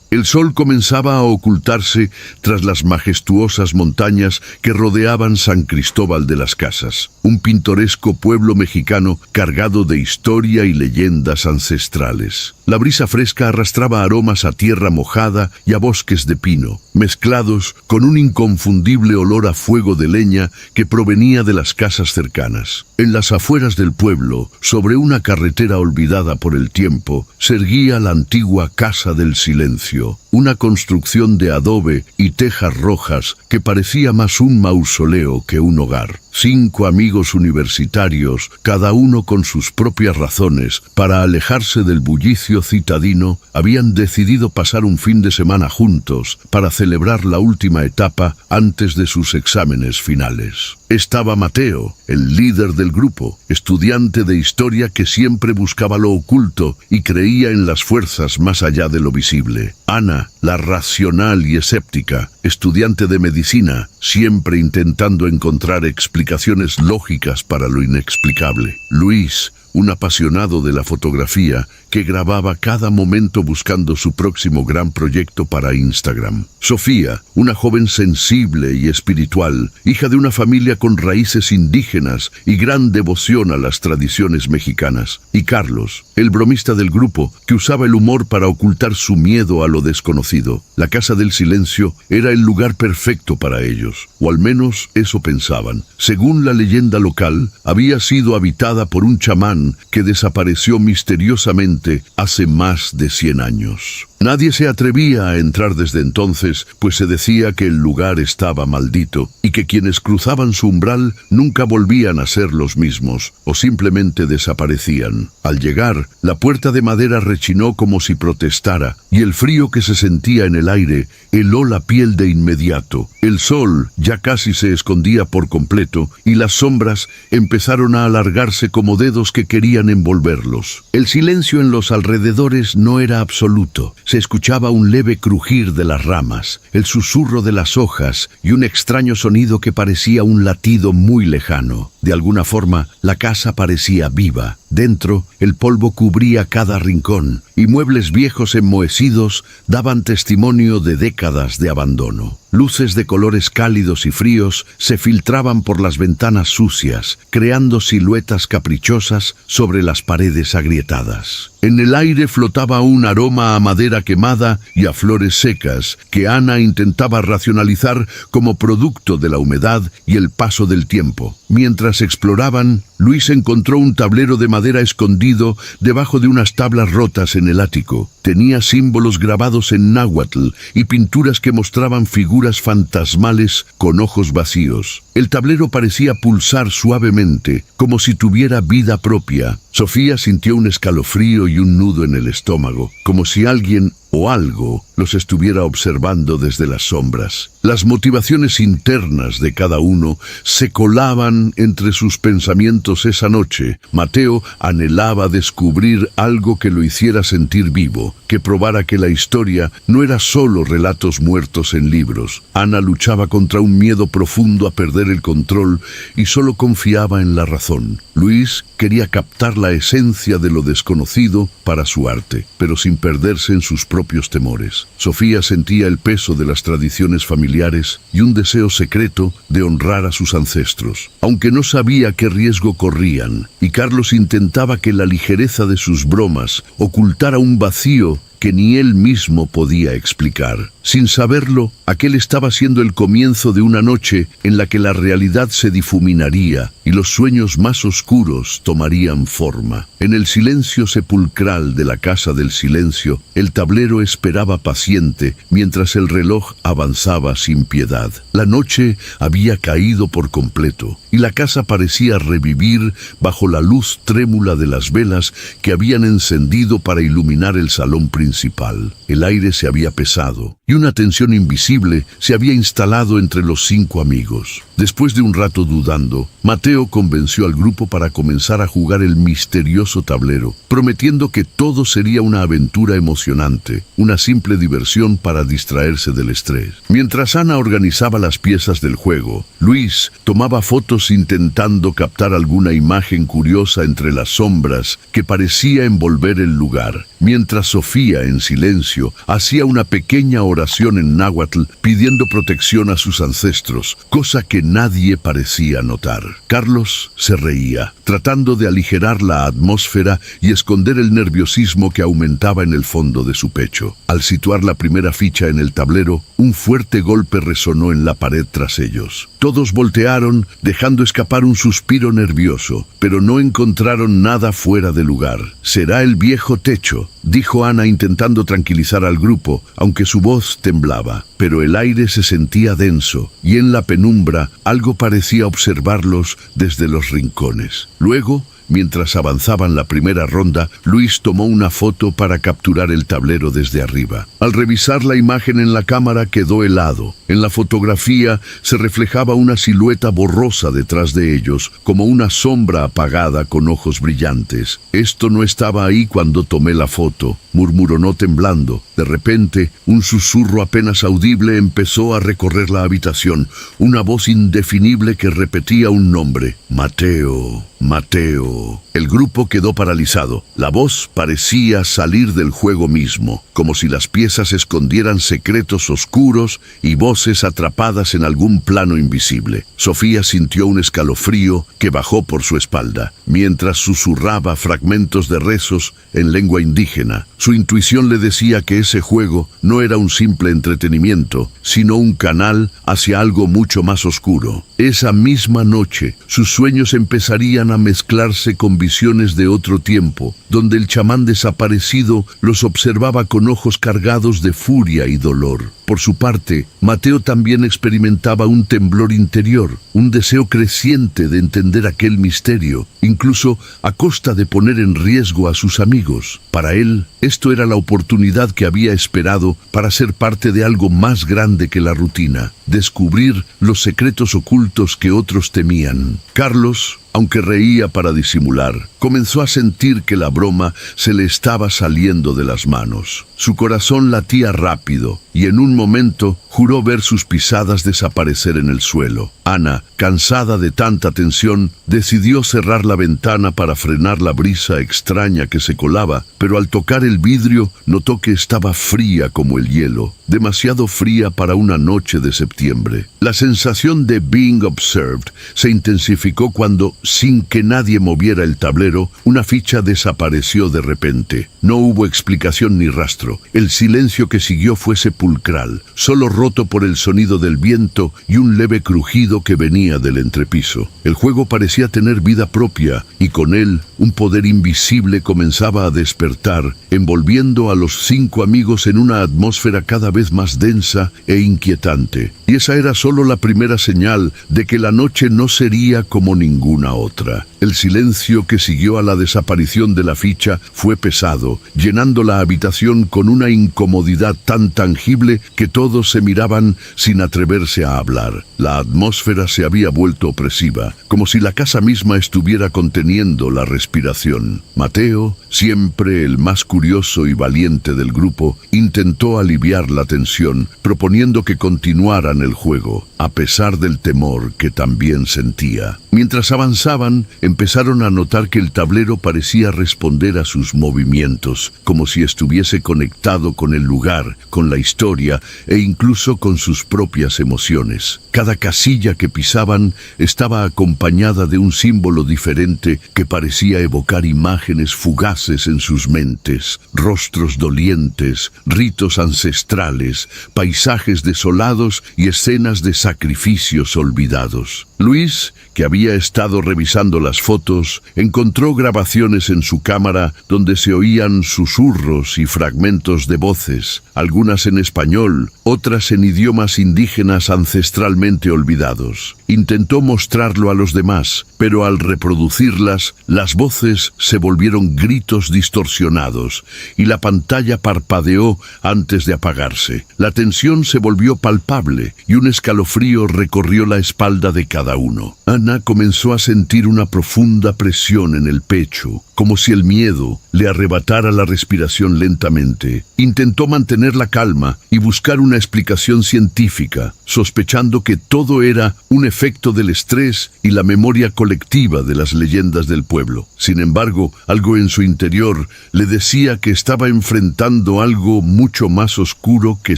El sol comenzaba a ocultarse tras las majestuosas montañas que rodeaban San Cristóbal de las Casas, un pintoresco pueblo mexicano cargado de historia y leyendas ancestrales. La brisa fresca arrastraba aromas a tierra mojada y a bosques de pino, mezclados con un inconfundible olor a fuego de leña que provenía de las casas cercanas. En las afueras del pueblo, sobre una carretera olvidada por el tiempo, se erguía la antigua Casa del Silencio, una construcción de adobe y tejas rojas que parecía más un mausoleo que un hogar. 5 amigos universitarios, cada uno con sus propias razones, para alejarse del bullicio citadino, habían decidido pasar un fin de semana juntos para celebrar la última etapa antes de sus exámenes finales. Estaba Mateo, el líder del grupo, estudiante de historia que siempre buscaba lo oculto y creía en las fuerzas más allá de lo visible. Ana, la racional y escéptica, estudiante de medicina, siempre intentando encontrar explicaciones lógicas para lo inexplicable. Luis, un apasionado de la fotografía que grababa cada momento buscando su próximo gran proyecto para Instagram. Sofía, una joven sensible y espiritual, hija de una familia con raíces indígenas y gran devoción a las tradiciones mexicanas. Y Carlos, el bromista del grupo, que usaba el humor para ocultar su miedo a lo desconocido. La Casa del Silencio era el lugar perfecto para ellos, o al menos eso pensaban. Según la leyenda local, había sido habitada por un chamán que desapareció misteriosamente hace más de 100 años. Nadie se atrevía a entrar desde entonces, pues se decía que el lugar estaba maldito y que quienes cruzaban su umbral nunca volvían a ser los mismos o simplemente desaparecían. Al llegar, la puerta de madera rechinó como si protestara y el frío que se sentía en el aire heló la piel de inmediato. El sol ya casi se escondía por completo y las sombras empezaron a alargarse como dedos que querían envolverlos. El silencio en los alrededores no era absoluto. Se escuchaba un leve crujir de las ramas, el susurro de las hojas y un extraño sonido que parecía un latido muy lejano. De alguna forma, la casa parecía viva. Dentro, el polvo cubría cada rincón y muebles viejos enmohecidos daban testimonio de décadas de abandono. Luces de colores cálidos y fríos se filtraban por las ventanas sucias, creando siluetas caprichosas sobre las paredes agrietadas. En el aire flotaba un aroma a madera quemada y a flores secas que Ana intentaba racionalizar como producto de la humedad y el paso del tiempo. Mientras exploraban, Luis encontró un tablero de madera escondido debajo de unas tablas rotas en el ático. Tenía símbolos grabados en náhuatl y pinturas que mostraban figuras fantasmales con ojos vacíos. El tablero parecía pulsar suavemente, como si tuviera vida propia. Sofía sintió un escalofrío y un nudo en el estómago, como si alguien o algo los estuviera observando desde las sombras. Las motivaciones internas de cada uno se colaban entre sus pensamientos esa noche. Mateo anhelaba descubrir algo que lo hiciera sentir vivo, que probara que la historia no era solo relatos muertos en libros. Ana luchaba contra un miedo profundo a perder el control y solo confiaba en la razón. Luis quería captar la esencia de lo desconocido para su arte, pero sin perderse en sus propios temores. Sofía sentía el peso de las tradiciones familiares y un deseo secreto de honrar a sus ancestros, aunque no sabía qué riesgo corrían, y Carlos intentaba que la ligereza de sus bromas ocultara un vacío que ni él mismo podía explicar. Sin saberlo, aquel estaba siendo el comienzo de una noche en la que la realidad se difuminaría y los sueños más oscuros tomarían forma. En el silencio sepulcral de la Casa del Silencio, el tablero esperaba paciente mientras el reloj avanzaba sin piedad. La noche había caído por completo y la casa parecía revivir bajo la luz trémula de las velas que habían encendido para iluminar el salón principal. El aire se había pesado y una tensión invisible se había instalado entre los 5 amigos. Después de un rato dudando, Mateo convenció al grupo para comenzar a jugar el misterioso tablero, prometiendo que todo sería una aventura emocionante, una simple diversión para distraerse del estrés. Mientras Ana organizaba las piezas del juego, Luis tomaba fotos intentando captar alguna imagen curiosa entre las sombras que parecía envolver el lugar, mientras Sofía, en silencio, hacía una pequeña oración en náhuatl pidiendo protección a sus ancestros, cosa que nadie parecía notar. Carlos se reía, tratando de aligerar la atmósfera y esconder el nerviosismo que aumentaba en el fondo de su pecho. Al situar la primera ficha en el tablero, un fuerte golpe resonó en la pared tras ellos. Todos voltearon, dejando escapar un suspiro nervioso, pero no encontraron nada fuera de lugar. «Será el viejo techo», dijo Ana intentando tranquilizar al grupo, aunque su voz temblaba. Pero el aire se sentía denso, y en la penumbra algo parecía observarlos desde los rincones. Luego, mientras avanzaban la primera ronda, Luis tomó una foto para capturar el tablero desde arriba. Al revisar la imagen en la cámara quedó helado. En la fotografía se reflejaba una silueta borrosa detrás de ellos, como una sombra apagada con ojos brillantes. «Esto no estaba ahí cuando tomé la foto», murmuró temblando. De repente, un susurro apenas audible empezó a recorrer la habitación. Una voz indefinible que repetía un nombre: «Mateo, Mateo». El grupo quedó paralizado. La voz parecía salir del juego mismo, como si las piezas escondieran secretos oscuros y voces atrapadas en algún plano invisible. Sofía sintió un escalofrío que bajó por su espalda, mientras susurraba fragmentos de rezos en lengua indígena. Su intuición le decía que ese juego no era un simple entretenimiento, sino un canal hacia algo mucho más oscuro. Esa misma noche, sus sueños empezarían a mezclarse con visiones de otro tiempo, donde el chamán desaparecido los observaba con ojos cargados de furia y dolor. Por su parte, Mateo también experimentaba un temblor interior, un deseo creciente de entender aquel misterio, incluso a costa de poner en riesgo a sus amigos. Para él, esto era la oportunidad que había esperado para ser parte de algo más grande que la rutina, descubrir los secretos ocultos que otros temían. Carlos, aunque reía para disimular, comenzó a sentir que la broma se le estaba saliendo de las manos. Su corazón latía rápido y en un momento juró ver sus pisadas desaparecer en el suelo. Ana, cansada de tanta tensión, decidió cerrar la ventana para frenar la brisa extraña que se colaba, pero al tocar el vidrio notó que estaba fría como el hielo, demasiado fría para una noche de septiembre. La sensación de being observed se intensificó cuando, sin que nadie moviera el tablero, una ficha desapareció de repente. No hubo explicación ni rastro. El silencio que siguió fue sepulcral, solo roto por el sonido del viento y un leve crujido que venía del entrepiso. El juego parecía tener vida propia y con él un poder invisible comenzaba a despertar, envolviendo a los 5 amigos en una atmósfera cada vez más densa e inquietante. Y esa era solo la primera señal de que la noche no sería como ninguna otra. El silencio que siguió a la desaparición de la ficha fue pesado, llenando la habitación con una incomodidad tan tangible que todos se miraban sin atreverse a hablar. La atmósfera se había vuelto opresiva, como si la casa misma estuviera conteniendo la respiración. Mateo, siempre el más curioso y valiente del grupo, intentó aliviar la tensión, proponiendo que continuaran el juego, a pesar del temor que también sentía. Mientras avanzaban, empezaron a notar que el tablero parecía responder a sus movimientos, como si estuviese conectado con el lugar, con la historia e incluso con sus propias emociones. Cada casilla que pisaban estaba acompañada de un símbolo diferente que parecía evocar imágenes fugaces en sus mentes, rostros dolientes, ritos ancestrales, paisajes desolados y escenas de sacrificios olvidados. Luis, que había estado revisando las fotos, encontró grabaciones en su cámara donde se oían susurros y fragmentos de voces, algunas en español, otras en idiomas indígenas ancestralmente olvidados. Intentó mostrarlo a los demás, pero al reproducirlas, las voces se volvieron gritos distorsionados y la pantalla parpadeó antes de apagarse. La tensión se volvió palpable y un escalofrío recorrió la espalda de cada uno. Ana comenzó a sentir una profunda presión en el pecho, como si el miedo le arrebatara la respiración lentamente. Intentó mantener la calma y buscar una explicación científica, sospechando que todo era un efecto del estrés y la memoria colectiva de las leyendas del pueblo. Sin embargo, algo en su interior le decía que estaba enfrentando algo mucho más oscuro que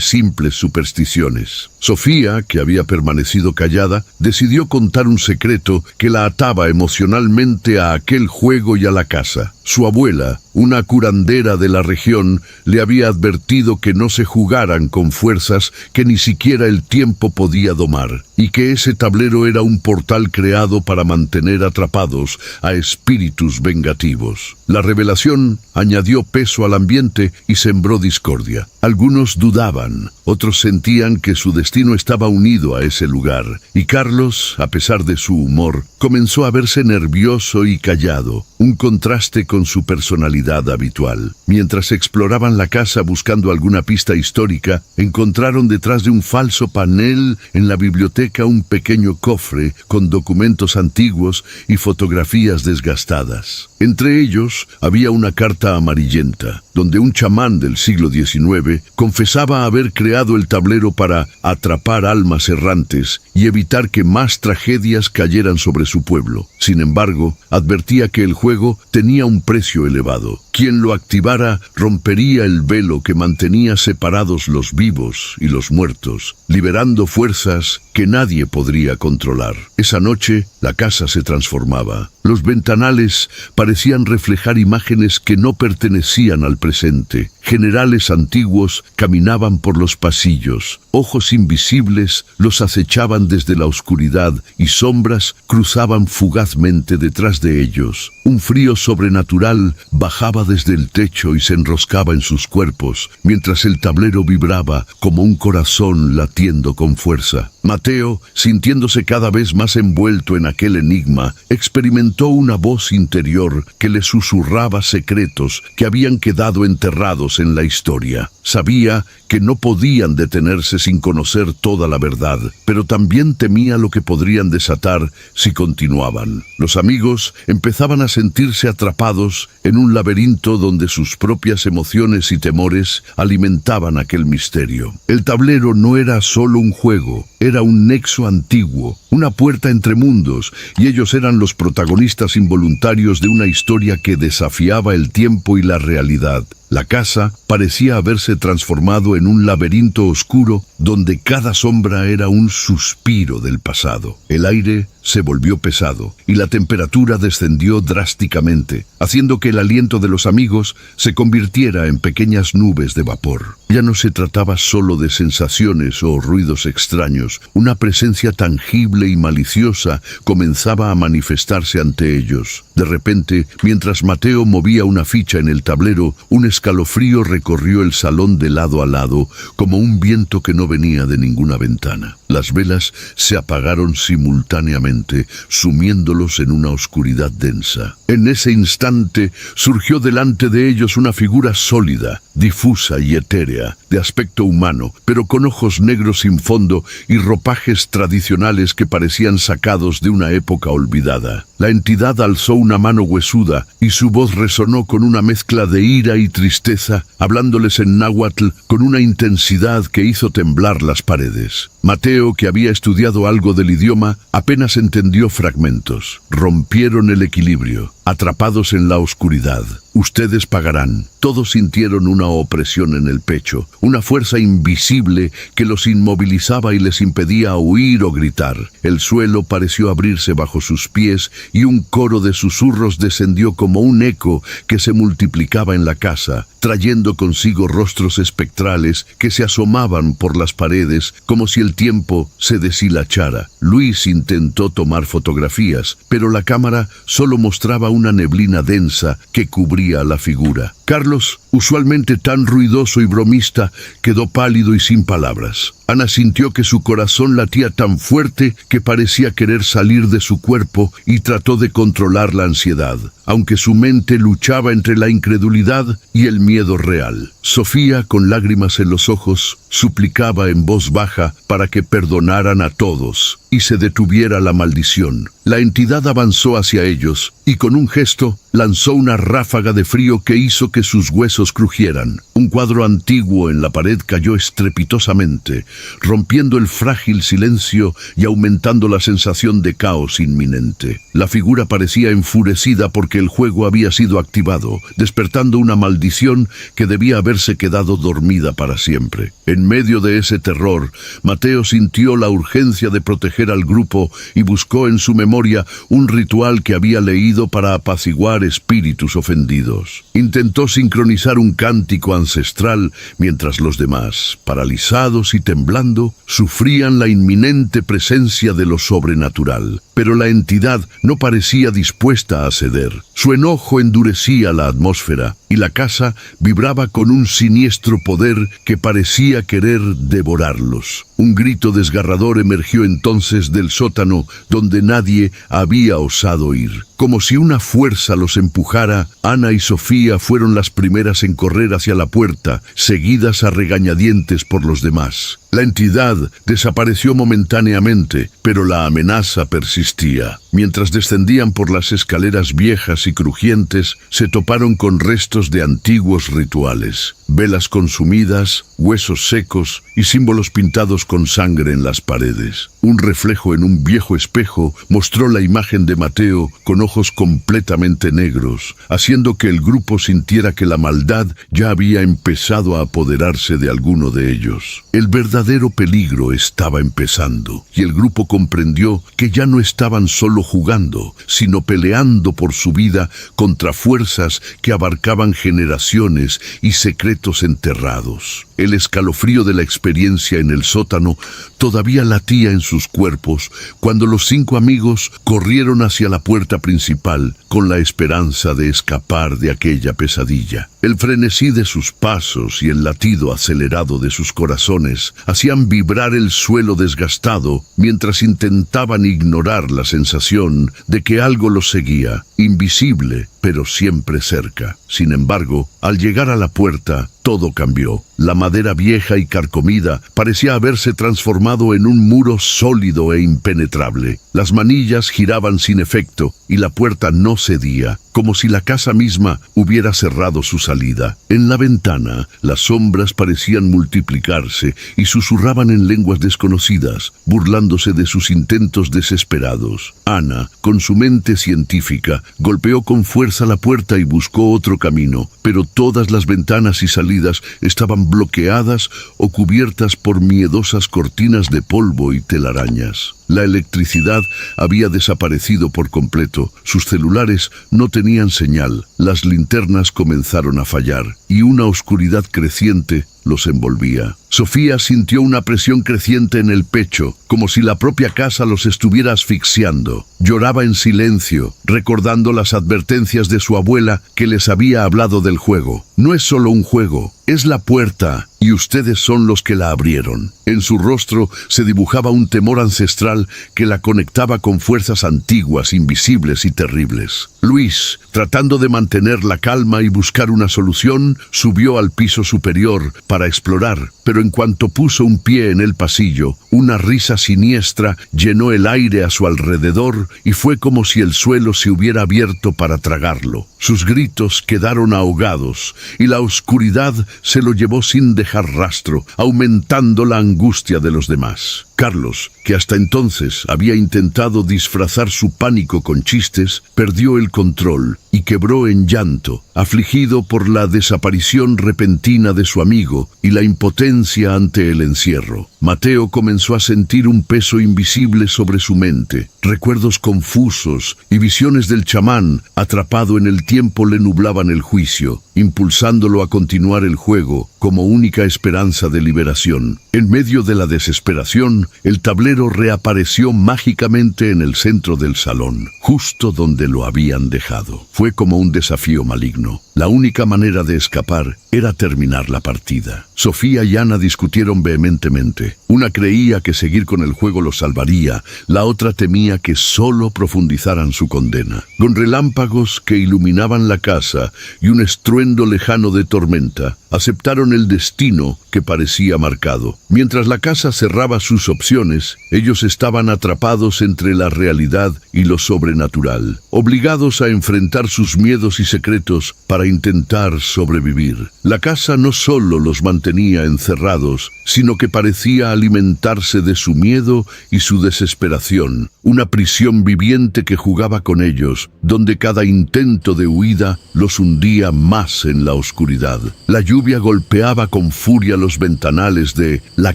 simples supersticiones. Sofía, que había permanecido callada, decidió contar un secreto que la ataba emocionalmente a aquel juego y a la casa. Su abuela, una curandera de la región, le había advertido que no se jugaran con fuerzas que ni siquiera el tiempo podía domar, y que ese tablero era un portal creado para mantener atrapados a espíritus vengativos. La revelación revelación añadió peso al ambiente y sembró discordia. Algunos dudaban, otros sentían que su destino estaba unido a ese lugar, y Carlos, a pesar de su humor, comenzó a verse nervioso y callado, un contraste con su personalidad habitual. Mientras exploraban la casa buscando alguna pista histórica, encontraron detrás de un falso panel en la biblioteca un pequeño cofre con documentos antiguos y fotografías desgastadas. Entre ellos había una carta amarillenta, donde un chamán del siglo XIX confesaba haber creado el tablero para atrapar almas errantes y evitar que más tragedias cayeran sobre su pueblo. Sin embargo, advertía que el juego tenía un precio elevado. Quien lo activara rompería el velo que mantenía separados los vivos y los muertos, liberando fuerzas que nadie podría controlar. Esa noche, la casa se transformaba. Los ventanales parecían reflejar imágenes que no pertenecían al presente. Generales antiguos caminaban por los pasillos. Ojos invisibles los acechaban desde la oscuridad y sombras cruzaban fugazmente detrás de ellos. Un frío sobrenatural bajaba desde el techo y se enroscaba en sus cuerpos, mientras el tablero vibraba como un corazón latiendo con fuerza. Mateo, sintiéndose cada vez más envuelto en aquel enigma, experimentó una voz interior que le susurraba secretos que habían quedado enterrados en la historia. Sabía que no podían detenerse sin conocer toda la verdad, pero también temía lo que podrían desatar si continuaban. Los amigos empezaban a sentirse atrapados en un laberinto donde sus propias emociones y temores alimentaban aquel misterio. El tablero no era solo un juego, era un nexo antiguo, una puerta entre mundos, y ellos eran los protagonistas involuntarios de una historia que desafiaba el tiempo y la realidad. La casa parecía haberse transformado en un laberinto oscuro donde cada sombra era un suspiro del pasado. El aire se volvió pesado y la temperatura descendió drásticamente, haciendo que el aliento de los amigos se convirtiera en pequeñas nubes de vapor. Ya no se trataba solo de sensaciones o ruidos extraños, una presencia tangible y maliciosa comenzaba a manifestarse ante ellos. De repente, mientras Mateo movía una ficha en el tablero, un escalofrío recorrió el salón de lado a lado, como un viento que no venía de ninguna ventana. Las velas se apagaron simultáneamente, sumiéndolos en una oscuridad densa. En ese instante surgió delante de ellos una figura sólida, difusa y etérea, de aspecto humano, pero con ojos negros sin fondo y ropajes tradicionales que parecían sacados de una época olvidada. La entidad alzó una mano huesuda y su voz resonó con una mezcla de ira y tristeza, hablándoles en náhuatl con una intensidad que hizo temblar las paredes. Mateo, que había estudiado algo del idioma, apenas entendió fragmentos. Rompieron el equilibrio, atrapados en la oscuridad. Ustedes pagarán. Todos sintieron una opresión en el pecho, una fuerza invisible que los inmovilizaba y les impedía huir o gritar. El suelo pareció abrirse bajo sus pies y un coro de susurros descendió como un eco que se multiplicaba en la casa, trayendo consigo rostros espectrales que se asomaban por las paredes como si el tiempo se deshilachara. Luis intentó tomar fotografías, pero la cámara solo mostraba una neblina densa que cubría la figura. Carlos, usualmente tan ruidoso y bromista, quedó pálido y sin palabras. Ana sintió que su corazón latía tan fuerte que parecía querer salir de su cuerpo y trató de controlar la ansiedad, aunque su mente luchaba entre la incredulidad y el miedo real. Sofía, con lágrimas en los ojos, suplicaba en voz baja para que perdonaran a todos y se detuviera la maldición. La entidad avanzó hacia ellos y con un gesto lanzó una ráfaga de frío que hizo que sus huesos crujieran. Un cuadro antiguo en la pared cayó estrepitosamente, rompiendo el frágil silencio y aumentando la sensación de caos inminente. La figura parecía enfurecida porque el juego había sido activado, despertando una maldición que debía haberse quedado dormida para siempre. En medio de ese terror, Mateo sintió la urgencia de proteger al grupo y buscó en su memoria un ritual que había leído para apaciguar espíritus ofendidos. Intentó sincronizar cantar un cántico ancestral mientras los demás, paralizados y temblando, sufrían la inminente presencia de lo sobrenatural. Pero la entidad no parecía dispuesta a ceder. Su enojo endurecía la atmósfera y la casa vibraba con un siniestro poder que parecía querer devorarlos. Un grito desgarrador emergió entonces del sótano donde nadie había osado ir. Como si una fuerza los empujara, Ana y Sofía fueron las primeras en correr hacia la puerta, seguidas a regañadientes por los demás. La entidad desapareció momentáneamente, pero la amenaza persistía. Mientras descendían por las escaleras viejas y crujientes, se toparon con restos de antiguos rituales, velas consumidas, huesos secos y símbolos pintados con sangre en las paredes. Un reflejo en un viejo espejo mostró la imagen de Mateo con ojos completamente negros, haciendo que el grupo sintiera que la maldad ya había empezado a apoderarse de alguno de ellos. El verdadero peligro estaba empezando, y el grupo comprendió que ya no estaban solo jugando, sino peleando por su vida contra fuerzas que abarcaban generaciones y secretos enterrados. El escalofrío de la experiencia en el sótano todavía latía en sus cuerpos cuando los 5 amigos corrieron hacia la puerta principal con la esperanza de escapar de aquella pesadilla. El frenesí de sus pasos y el latido acelerado de sus corazones hacían vibrar el suelo desgastado mientras intentaban ignorar la sensación de que algo los seguía, invisible, pero siempre cerca. Sin embargo, al llegar a la puerta, todo cambió. La madera vieja y carcomida parecía haberse transformado en un muro sólido e impenetrable. Las manillas giraban sin efecto y la puerta no cedía, como si la casa misma hubiera cerrado su salida. En la ventana, las sombras parecían multiplicarse y susurraban en lenguas desconocidas, burlándose de sus intentos desesperados. Ana, con su mente científica, golpeó con fuerza la puerta y buscó otro camino, pero todas las ventanas y salidas estaban bloqueadas o cubiertas por miedosas cortinas de polvo y telarañas. La electricidad había desaparecido por completo, sus celulares no tenían señal, las linternas comenzaron a fallar y una oscuridad creciente los envolvía. Sofía sintió una presión creciente en el pecho, como si la propia casa los estuviera asfixiando. Lloraba en silencio, recordando las advertencias de su abuela que les había hablado del juego. No es solo un juego, es la puerta, y ustedes son los que la abrieron. En su rostro se dibujaba un temor ancestral que la conectaba con fuerzas antiguas, invisibles y terribles. Luis, tratando de mantener la calma y buscar una solución, subió al piso superior para explorar, pero en cuanto puso un pie en el pasillo, una risa siniestra llenó el aire a su alrededor y fue como si el suelo se hubiera abierto para tragarlo. Sus gritos quedaron ahogados y la oscuridad se lo llevó sin dejar rastro, aumentando la angustia de los demás. Carlos, que hasta entonces había intentado disfrazar su pánico con chistes, perdió el control y quebró en llanto, afligido por la desaparición repentina de su amigo y la impotencia ante el encierro. Mateo comenzó a sentir un peso invisible sobre su mente. Recuerdos confusos y visiones del chamán atrapado en el tiempo le nublaban el juicio, impulsándolo a continuar el juego como única esperanza de liberación. En medio de la desesperación, el tablero reapareció mágicamente en el centro del salón, justo donde lo habían dejado. Fue como un desafío maligno. La única manera de escapar era terminar la partida. Sofía y Ana discutieron vehementemente. Una creía que seguir con el juego los salvaría, la otra temía que solo profundizaran su condena. Con relámpagos que iluminaban la casa y un estruendo lejano de tormenta, aceptaron el destino que parecía marcado. Mientras la casa cerraba sus opciones, ellos estaban atrapados entre la realidad y lo sobrenatural, obligados a enfrentar sus miedos y secretos para intentar sobrevivir. La casa no solo los mantenía encerrados, sino que parecía alimentarse de su miedo y su desesperación, una prisión viviente que jugaba con ellos, donde cada intento de huida los hundía más en la oscuridad. La lluvia golpeaba golpeaba con furia los ventanales de la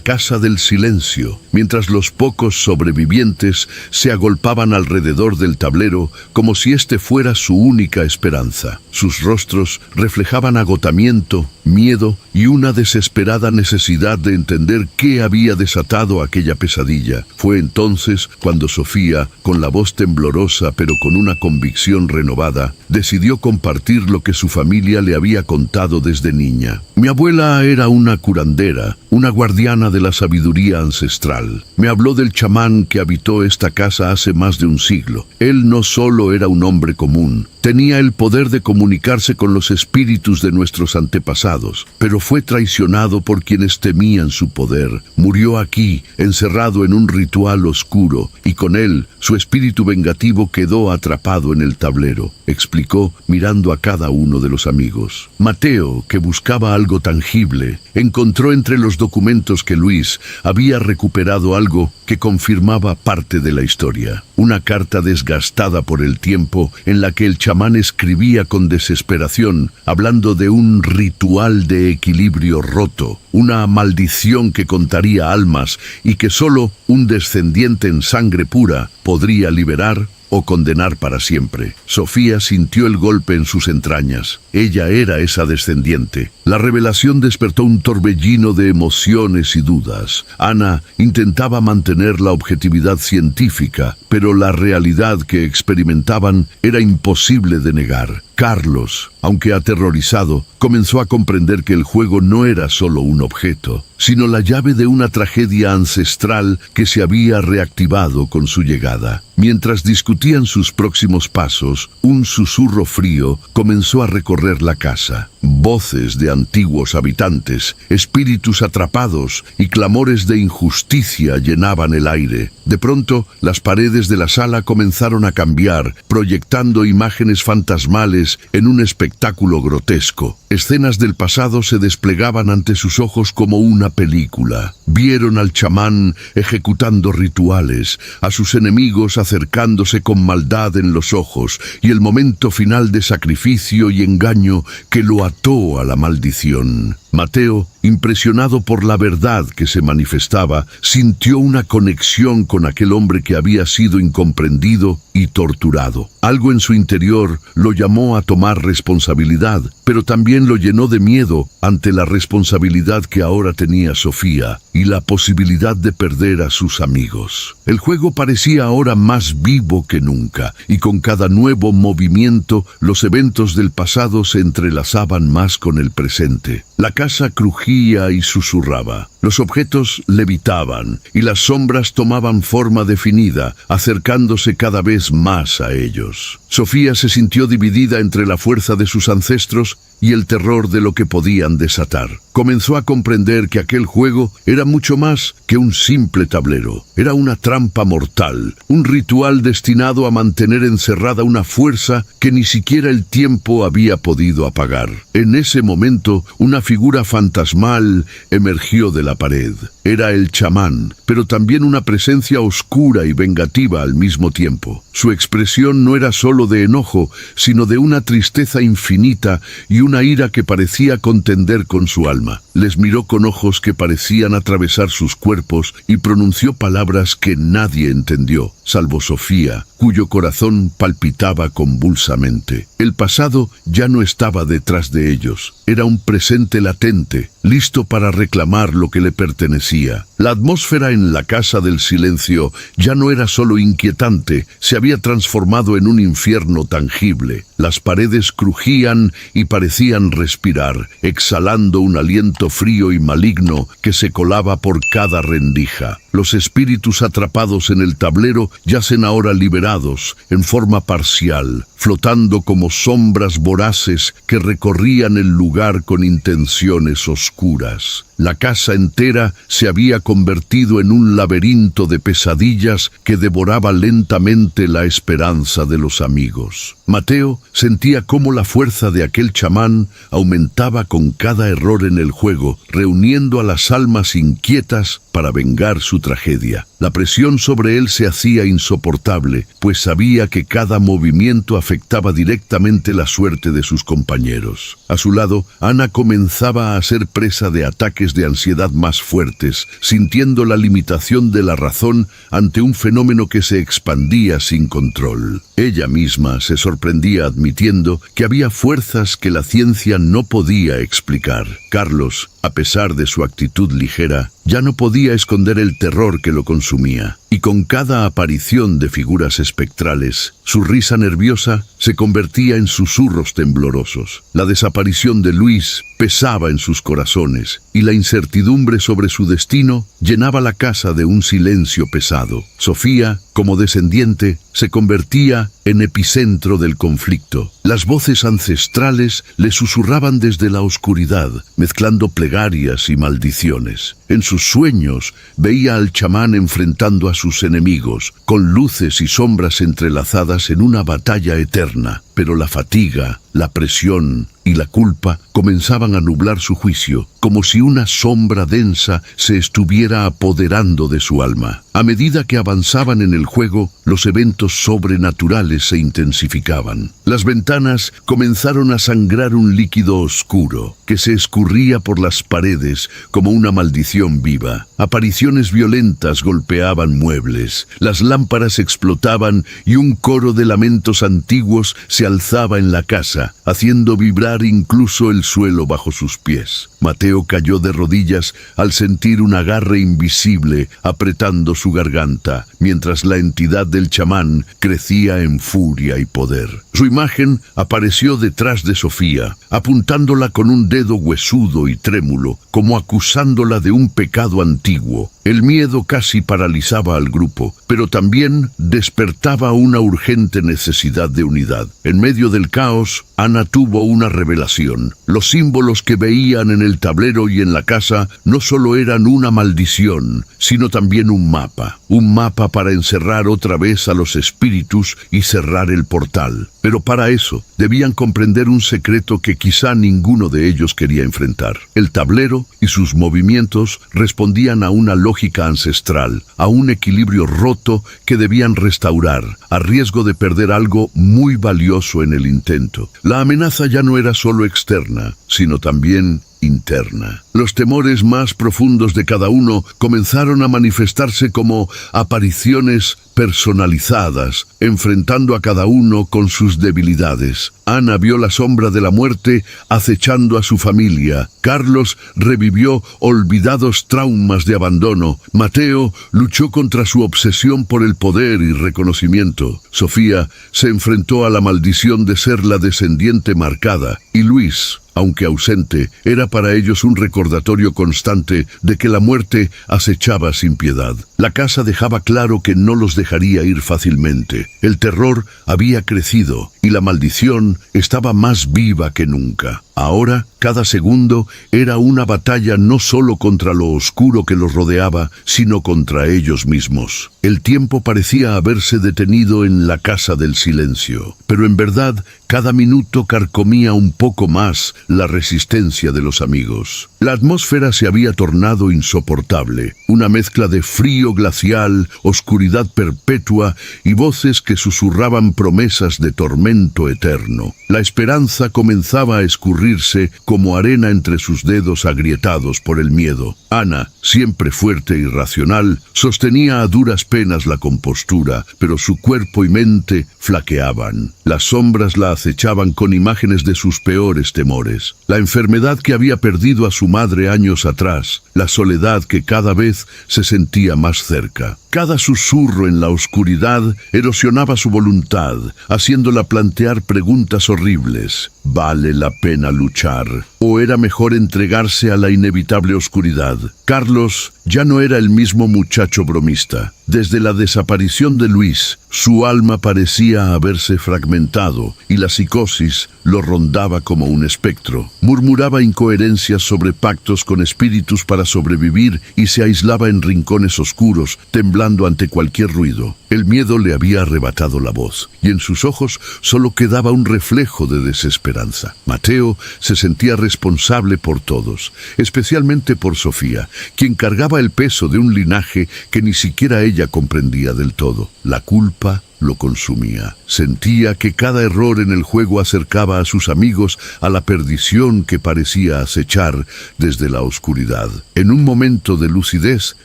Casa del Silencio, mientras los pocos sobrevivientes se agolpaban alrededor del tablero como si este fuera su única esperanza. Sus rostros reflejaban agotamiento, miedo y una desesperada necesidad de entender qué había desatado aquella pesadilla. Fue entonces cuando Sofía, con la voz temblorosa pero con una convicción renovada, decidió compartir lo que su familia le había contado desde niña. Mi abuela era una curandera, una guardiana de la sabiduría ancestral. Me habló del chamán que habitó esta casa hace más de un siglo. Él no solo era un hombre común, tenía el poder de comunicarse con los espíritus de nuestros antepasados, pero fue traicionado por quienes temían su poder. Murió aquí, encerrado en un ritual oscuro, y con él, su espíritu vengativo quedó atrapado en el tablero, explicó mirando a cada uno de los amigos. Mateo, que buscaba algo tangible, encontró entre los documentos que Luis había recuperado algo que confirmaba parte de la historia. Una carta desgastada por el tiempo en la que el chamán escribía con desesperación, hablando de un ritual de equilibrio roto, una maldición que contaría almas y que solo un descendiente en sangre pura podría liberar o condenar para siempre. Sofía sintió el golpe en sus entrañas. Ella era esa descendiente. La revelación despertó un torbellino de emociones y dudas. Ana intentaba mantener la objetividad científica, pero la realidad que experimentaban era imposible de negar. Carlos, aunque aterrorizado, comenzó a comprender que el juego no era solo un objeto, sino la llave de una tragedia ancestral que se había reactivado con su llegada. Mientras discutían sus próximos pasos, un susurro frío comenzó a recorrer la casa. Voces de antiguos habitantes, espíritus atrapados y clamores de injusticia llenaban el aire. De pronto, las paredes de la sala comenzaron a cambiar, proyectando imágenes fantasmales en un espectáculo grotesco. Escenas del pasado se desplegaban ante sus ojos como una película. Vieron al chamán ejecutando rituales, a sus enemigos acercándose con maldad en los ojos y el momento final de sacrificio y engaño que lo ató a la maldición. Mateo, impresionado por la verdad que se manifestaba, sintió una conexión con aquel hombre que había sido incomprendido y torturado. Algo en su interior lo llamó a tomar responsabilidad, pero también lo llenó de miedo ante la responsabilidad que ahora tenía Sofía y la posibilidad de perder a sus amigos. El juego parecía ahora más vivo que nunca, y con cada nuevo movimiento los eventos del pasado se entrelazaban más con el presente. La casa crujía y susurraba. Los objetos levitaban y las sombras tomaban forma definida, acercándose cada vez más a ellos. Sofía se sintió dividida entre la fuerza de sus ancestros y el terror de lo que podían desatar. Comenzó a comprender que aquel juego era mucho más que un simple tablero. Era una trampa mortal, un ritual destinado a mantener encerrada una fuerza que ni siquiera el tiempo había podido apagar. En ese momento, una figura fantasmal emergió de la pared. Era el chamán, pero también una presencia oscura y vengativa al mismo tiempo. Su expresión no era solo de enojo, sino de una tristeza infinita y una ira que parecía contender con su alma. Les miró con ojos que parecían atravesar sus cuerpos y pronunció palabras que nadie entendió, salvo Sofía, cuyo corazón palpitaba convulsamente. El pasado ya no estaba detrás de ellos. Era un presente latente, listo para reclamar lo que le pertenecía. La atmósfera en la Casa del Silencio ya no era solo inquietante, se había transformado en un infierno tangible. Las paredes crujían y parecían respirar, exhalando un aliento frío y maligno que se colaba por cada rendija. Los espíritus atrapados en el tablero yacen ahora liberados, en forma parcial, flotando como sombras voraces que recorrían el lugar con intenciones oscuras. La casa entera se había convertido en un laberinto de pesadillas que devoraba lentamente la esperanza de los amigos. Mateo sentía cómo la fuerza de aquel chamán aumentaba con cada error en el juego, reuniendo a las almas inquietas para vengar su tragedia. La presión sobre él se hacía insoportable, pues sabía que cada movimiento afectaba directamente la suerte de sus compañeros. A su lado, Ana comenzaba a ser presa de ataques de ansiedad más fuertes, sintiendo la limitación de la razón ante un fenómeno que se expandía sin control. Ella misma se sorprendía admitiendo que había fuerzas que la ciencia no podía explicar. Carlos, a pesar de su actitud ligera, ya no podía esconder el terror que lo consumía, y con cada aparición de figuras espectrales, su risa nerviosa se convertía en susurros temblorosos. La desaparición de Luis pesaba en sus corazones, y la incertidumbre sobre su destino llenaba la casa de un silencio pesado. Sofía, como descendiente, se convertía en epicentro del conflicto. Las voces ancestrales le susurraban desde la oscuridad, mezclando plegarias y maldiciones. En sus sueños veía al chamán enfrentando a sus enemigos, con luces y sombras entrelazadas en una batalla eterna. Pero la fatiga, la presión y la culpa comenzaban a nublar su juicio, como si una sombra densa se estuviera apoderando de su alma. A medida que avanzaban en el juego, los eventos sobrenaturales se intensificaban. Las ventanas comenzaron a sangrar un líquido oscuro, que se escurría por las paredes como una maldición viva. Apariciones violentas golpeaban muebles, las lámparas explotaban y un coro de lamentos antiguos se alzaba en la casa, haciendo vibrar incluso el suelo bajo sus pies. Mateo cayó de rodillas al sentir un agarre invisible apretando su garganta, mientras la entidad del chamán crecía en furia y poder. Su imagen apareció detrás de Sofía, apuntándola con un dedo huesudo y trémulo, como acusándola de un pecado antiguo. El miedo casi paralizaba al grupo, pero también despertaba una urgente necesidad de unidad. En medio del caos, Ana tuvo una revelación. Los símbolos que veían en el tablero y en la casa no solo eran una maldición, sino también un mapa para encerrar otra vez a los espíritus y cerrar el portal. Pero para eso, debían comprender un secreto que quizá ninguno de ellos quería enfrentar. El tablero y sus movimientos respondían a una lógica ancestral, a un equilibrio roto que debían restaurar, a riesgo de perder algo muy valioso en el intento. La amenaza ya no era solo externa, sino también interna. Los temores más profundos de cada uno comenzaron a manifestarse como apariciones personalizadas, enfrentando a cada uno con sus debilidades. Ana vio la sombra de la muerte acechando a su familia. Carlos revivió olvidados traumas de abandono. Mateo luchó contra su obsesión por el poder y reconocimiento. Sofía se enfrentó a la maldición de ser la descendiente marcada. Y Luis, aunque ausente, era para ellos un recordatorio constante de que la muerte acechaba sin piedad. La casa dejaba claro que no los dejaría ir fácilmente. El terror había crecido y la maldición estaba más viva que nunca. Ahora, cada segundo era una batalla no solo contra lo oscuro que los rodeaba, sino contra ellos mismos. El tiempo parecía haberse detenido en la casa del silencio, pero en verdad, cada minuto carcomía un poco más la resistencia de los amigos. La atmósfera se había tornado insoportable, una mezcla de frío glacial, oscuridad perpetua y voces que susurraban promesas de tormento eterno. La esperanza comenzaba a escurrirse como arena entre sus dedos agrietados por el miedo. Ana, siempre fuerte y racional, sostenía a duras penas la compostura, pero su cuerpo y mente flaqueaban. Las sombras la acechaban con imágenes de sus peores temores. La enfermedad que había perdido a su madre años atrás, la soledad que cada vez se sentía más cerca. Cada susurro en la oscuridad erosionaba su voluntad, haciéndola plantear preguntas horribles. ¿Vale la pena luchar? ¿O era mejor entregarse a la inevitable oscuridad? Carlos ya no era el mismo muchacho bromista. Desde la desaparición de Luis, su alma parecía haberse fragmentado y la psicosis lo rondaba como un espectro. Murmuraba incoherencias sobre pactos con espíritus para sobrevivir y se aislaba en rincones oscuros, temblando ante cualquier ruido. El miedo le había arrebatado la voz y en sus ojos solo quedaba un reflejo de desesperanza. Mateo se sentía responsable responsable por todos, especialmente por Sofía, quien cargaba el peso de un linaje que ni siquiera ella comprendía del todo. La culpa lo consumía. Sentía que cada error en el juego acercaba a sus amigos a la perdición que parecía acechar desde la oscuridad. En un momento de lucidez,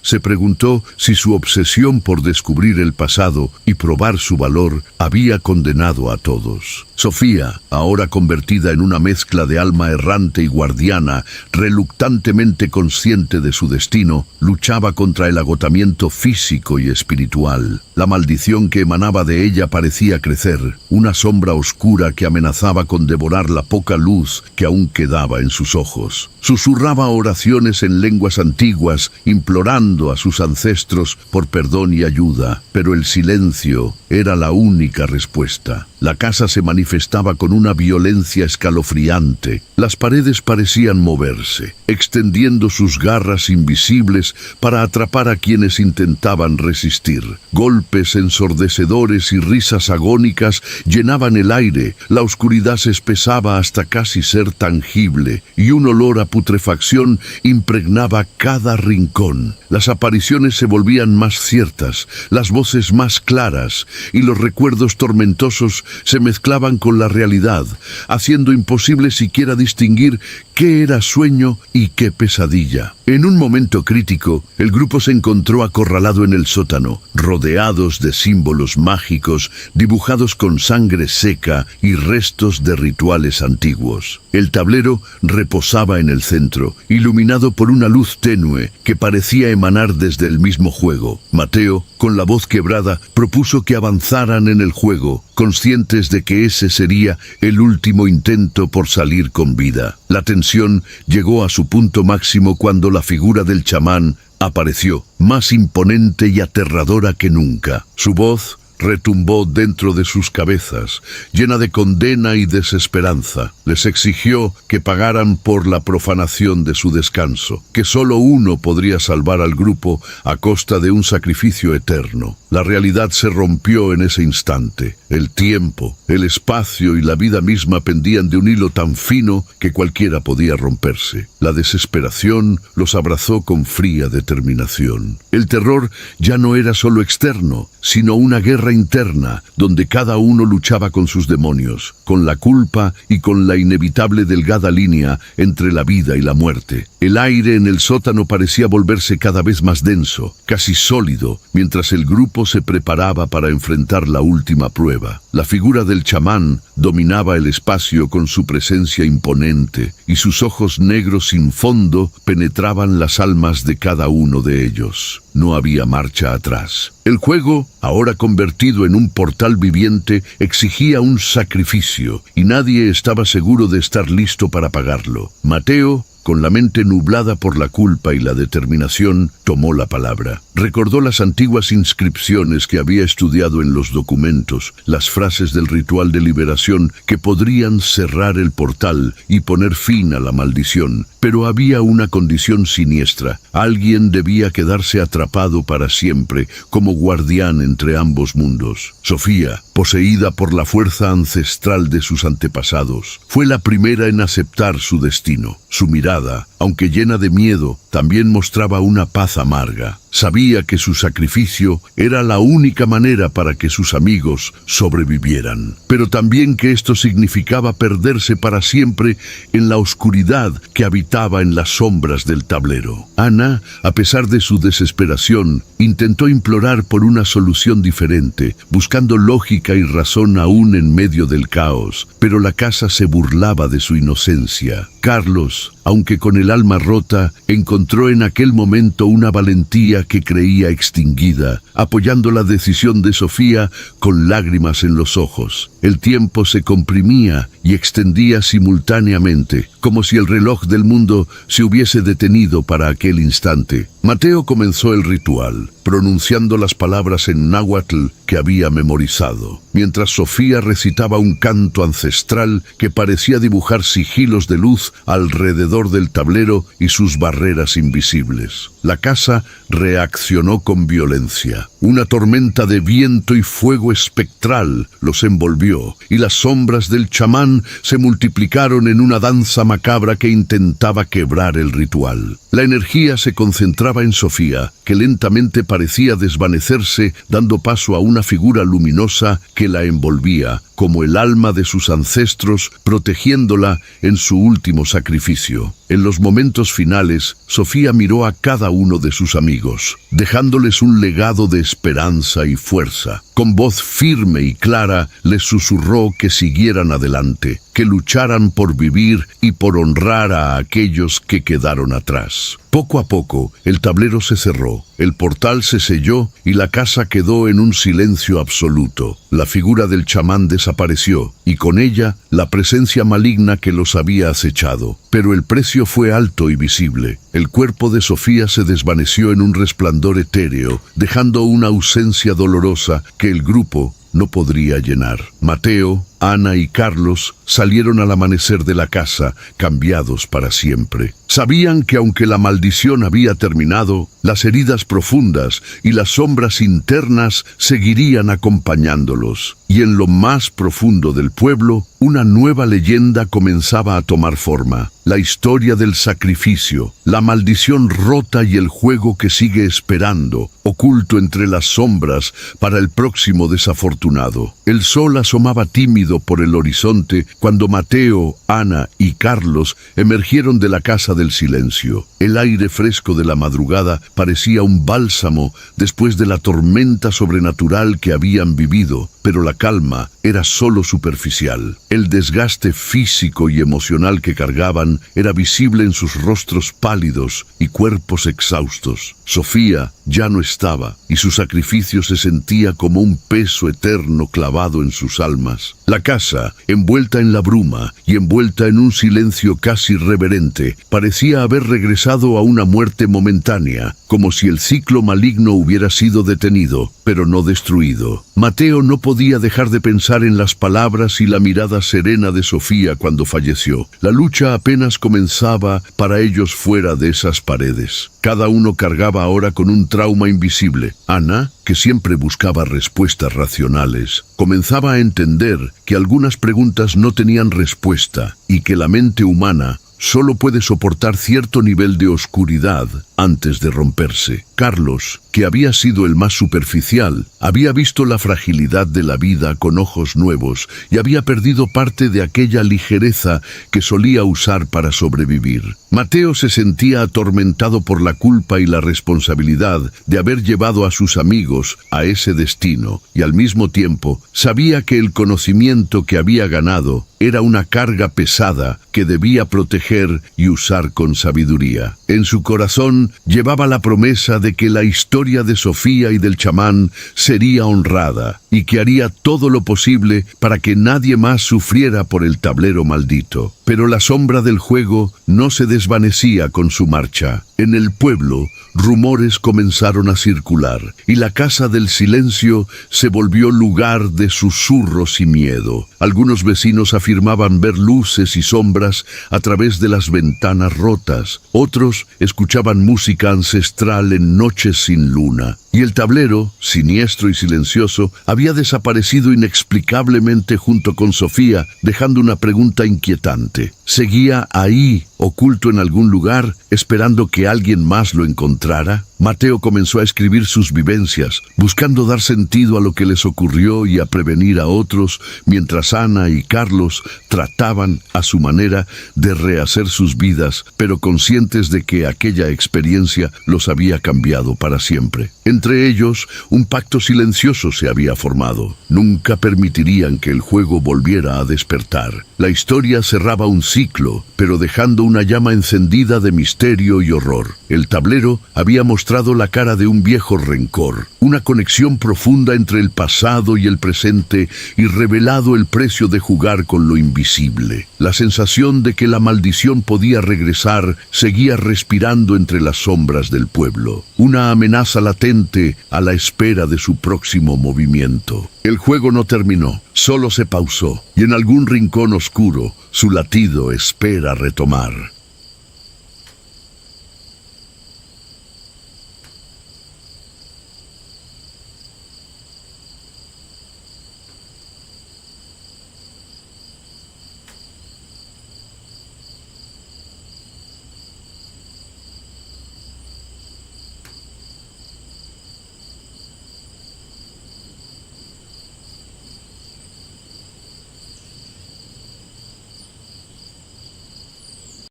se preguntó si su obsesión por descubrir el pasado y probar su valor había condenado a todos. Sofía, ahora convertida en una mezcla de alma errante y guardiana, reluctantemente consciente de su destino, luchaba contra el agotamiento físico y espiritual. La maldición que emanaba de ella parecía crecer, una sombra oscura que amenazaba con devorar la poca luz que aún quedaba en sus ojos. Susurraba oraciones en lenguas antiguas, implorando a sus ancestros por perdón y ayuda, pero el silencio era la única respuesta. La casa se manifestaba con una violencia escalofriante. Las paredes parecían moverse, extendiendo sus garras invisibles para atrapar a quienes intentaban resistir. Golpes ensordecedores y risas agónicas llenaban el aire, la oscuridad se espesaba hasta casi ser tangible, y un olor a putrefacción impregnaba cada rincón. Las apariciones se volvían más ciertas, las voces más claras, y los recuerdos tormentosos se mezclaban con la realidad, haciendo imposible siquiera distinguir qué era sueño y qué pesadilla. En un momento crítico, el grupo se encontró acorralado en el sótano, rodeados de símbolos mágicos dibujados con sangre seca y restos de rituales antiguos. El tablero reposaba en el centro, iluminado por una luz tenue que parecía emanar desde el mismo juego. Mateo, con la voz quebrada, propuso que avanzaran en el juego, conscientes de que ese sería el último intento por salir con vida. La tensión llegó a su punto máximo cuando la figura del chamán apareció, más imponente y aterradora que nunca. Su voz retumbó dentro de sus cabezas, llena de condena y desesperanza. Les exigió que pagaran por la profanación de su descanso, que solo uno podría salvar al grupo a costa de un sacrificio eterno. La realidad se rompió en ese instante. El tiempo, el espacio y la vida misma pendían de un hilo tan fino que cualquiera podía romperse. La desesperación los abrazó con fría determinación. El terror ya no era solo externo, sino una guerra interna, donde cada uno luchaba con sus demonios, con la culpa y con la inevitable delgada línea entre la vida y la muerte. El aire en el sótano parecía volverse cada vez más denso, casi sólido, mientras el grupo se preparaba para enfrentar la última prueba. La figura del chamán dominaba el espacio con su presencia imponente, y sus ojos negros sin fondo penetraban las almas de cada uno de ellos. No había marcha atrás. El juego, ahora convertido en un portal viviente, exigía un sacrificio, y nadie estaba seguro de estar listo para pagarlo. Mateo, con la mente nublada por la culpa y la determinación, tomó la palabra. Recordó las antiguas inscripciones que había estudiado en los documentos, las frases del ritual de liberación que podrían cerrar el portal y poner fin a la maldición. Pero había una condición siniestra. Alguien debía quedarse atrapado para siempre, como guardián entre ambos mundos. Sofía, poseída por la fuerza ancestral de sus antepasados, fue la primera en aceptar su destino. Su mirada, aunque llena de miedo, también mostraba una paz amarga. Sabía que su sacrificio era la única manera para que sus amigos sobrevivieran, pero también que esto significaba perderse para siempre en la oscuridad que habitaba en las sombras del tablero. Ana, a pesar de su desesperación, intentó implorar por una solución diferente, buscando lógica y razón aún en medio del caos, pero la casa se burlaba de su inocencia. Carlos, aunque con el alma rota, encontró en aquel momento una valentía que creía extinguida, apoyando la decisión de Sofía con lágrimas en los ojos. El tiempo se comprimía y extendía simultáneamente, como si el reloj del mundo se hubiese detenido para aquel instante. Mateo comenzó el ritual, pronunciando las palabras en náhuatl que había memorizado. mientras Sofía recitaba un canto ancestral que parecía dibujar sigilos de luz alrededor del tablero y sus barreras invisibles. La casa reaccionó con violencia. Una tormenta de viento y fuego espectral los envolvió, y las sombras del chamán se multiplicaron en una danza macabra que intentaba quebrar el ritual. La energía se concentraba en Sofía, que lentamente parecía desvanecerse, dando paso a una figura luminosa que la envolvía, como el alma de sus ancestros, protegiéndola en su último sacrificio. En los momentos finales, Sofía miró a cada uno de sus amigos, dejándoles un legado de esperanza y fuerza. Con voz firme y clara, les susurró que siguieran adelante, que lucharan por vivir y por honrar a aquellos que quedaron atrás. Poco a poco, el tablero se cerró, el portal se selló y la casa quedó en un silencio absoluto. La figura del chamán desapareció, y con ella la presencia maligna que los había acechado. Pero el precio fue alto y visible. El cuerpo de Sofía se desvaneció en un resplandor etéreo, dejando una ausencia dolorosa que el grupo no podría llenar. Mateo, Ana y Carlos salieron al amanecer de la casa, cambiados para siempre. Sabían que aunque la maldición había terminado, las heridas profundas y las sombras internas seguirían acompañándolos. Y en lo más profundo del pueblo, una nueva leyenda comenzaba a tomar forma. La historia del sacrificio, la maldición rota y el juego que sigue esperando, oculto entre las sombras para el próximo desafortunado. El sol asomaba tímido por el horizonte cuando Mateo, Ana y Carlos emergieron de la casa del silencio. El aire fresco de la madrugada parecía un bálsamo después de la tormenta sobrenatural que habían vivido, pero la calma era solo superficial. El desgaste físico y emocional que cargaban era visible en sus rostros pálidos y cuerpos exhaustos. Sofía ya no estaba, y su sacrificio se sentía como un peso eterno clavado en sus almas. La casa, envuelta en la bruma y envuelta en un silencio casi reverente, parecía haber regresado a una muerte momentánea, como si el ciclo maligno hubiera sido detenido, pero no destruido. Mateo no podía dejar de pensar en las palabras y la mirada serena de Sofía cuando falleció. La lucha apenas comenzaba para ellos fuera de esas paredes. Cada uno cargaba ahora con un trauma invisible. Ana, que siempre buscaba respuestas racionales, comenzaba a entender que algunas preguntas no tenían respuesta y que la mente humana solo puede soportar cierto nivel de oscuridad antes de romperse. Carlos, que había sido el más superficial, había visto la fragilidad de la vida con ojos nuevos y había perdido parte de aquella ligereza que solía usar para sobrevivir. Mateo se sentía atormentado por la culpa y la responsabilidad de haber llevado a sus amigos a ese destino, y al mismo tiempo sabía que el conocimiento que había ganado era una carga pesada que debía proteger y usar con sabiduría. En su corazón llevaba la promesa de que la historia de Sofía y del chamán sería honrada y que haría todo lo posible para que nadie más sufriera por el tablero maldito. Pero la sombra del juego no se desvanecía con su marcha. En el pueblo, rumores comenzaron a circular y la casa del silencio se volvió lugar de susurros y miedo. Algunos vecinos afirmaban ver luces y sombras a través de las ventanas rotas. Otros escuchaban música ancestral en noches sin luna. Y el tablero, siniestro y silencioso, había desaparecido inexplicablemente junto con Sofía, dejando una pregunta inquietante. ¿Seguía ahí, oculto en algún lugar, esperando que alguien más lo encontrara? Mateo comenzó a escribir sus vivencias, buscando dar sentido a lo que les ocurrió y a prevenir a otros, mientras Ana y Carlos trataban, a su manera, de rehacer sus vidas, pero conscientes de que aquella experiencia los había cambiado para siempre. Entre ellos, un pacto silencioso se había formado. Nunca permitirían que el juego volviera a despertar. La historia cerraba un ciclo ciclo, pero dejando una llama encendida de misterio y horror. El tablero había mostrado la cara de un viejo rencor, una conexión profunda entre el pasado y el presente y revelado el precio de jugar con lo invisible. La sensación de que la maldición podía regresar seguía respirando entre las sombras del pueblo, una amenaza latente a la espera de su próximo movimiento. El juego no terminó, solo se pausó, y en algún rincón oscuro su latido espera retomar.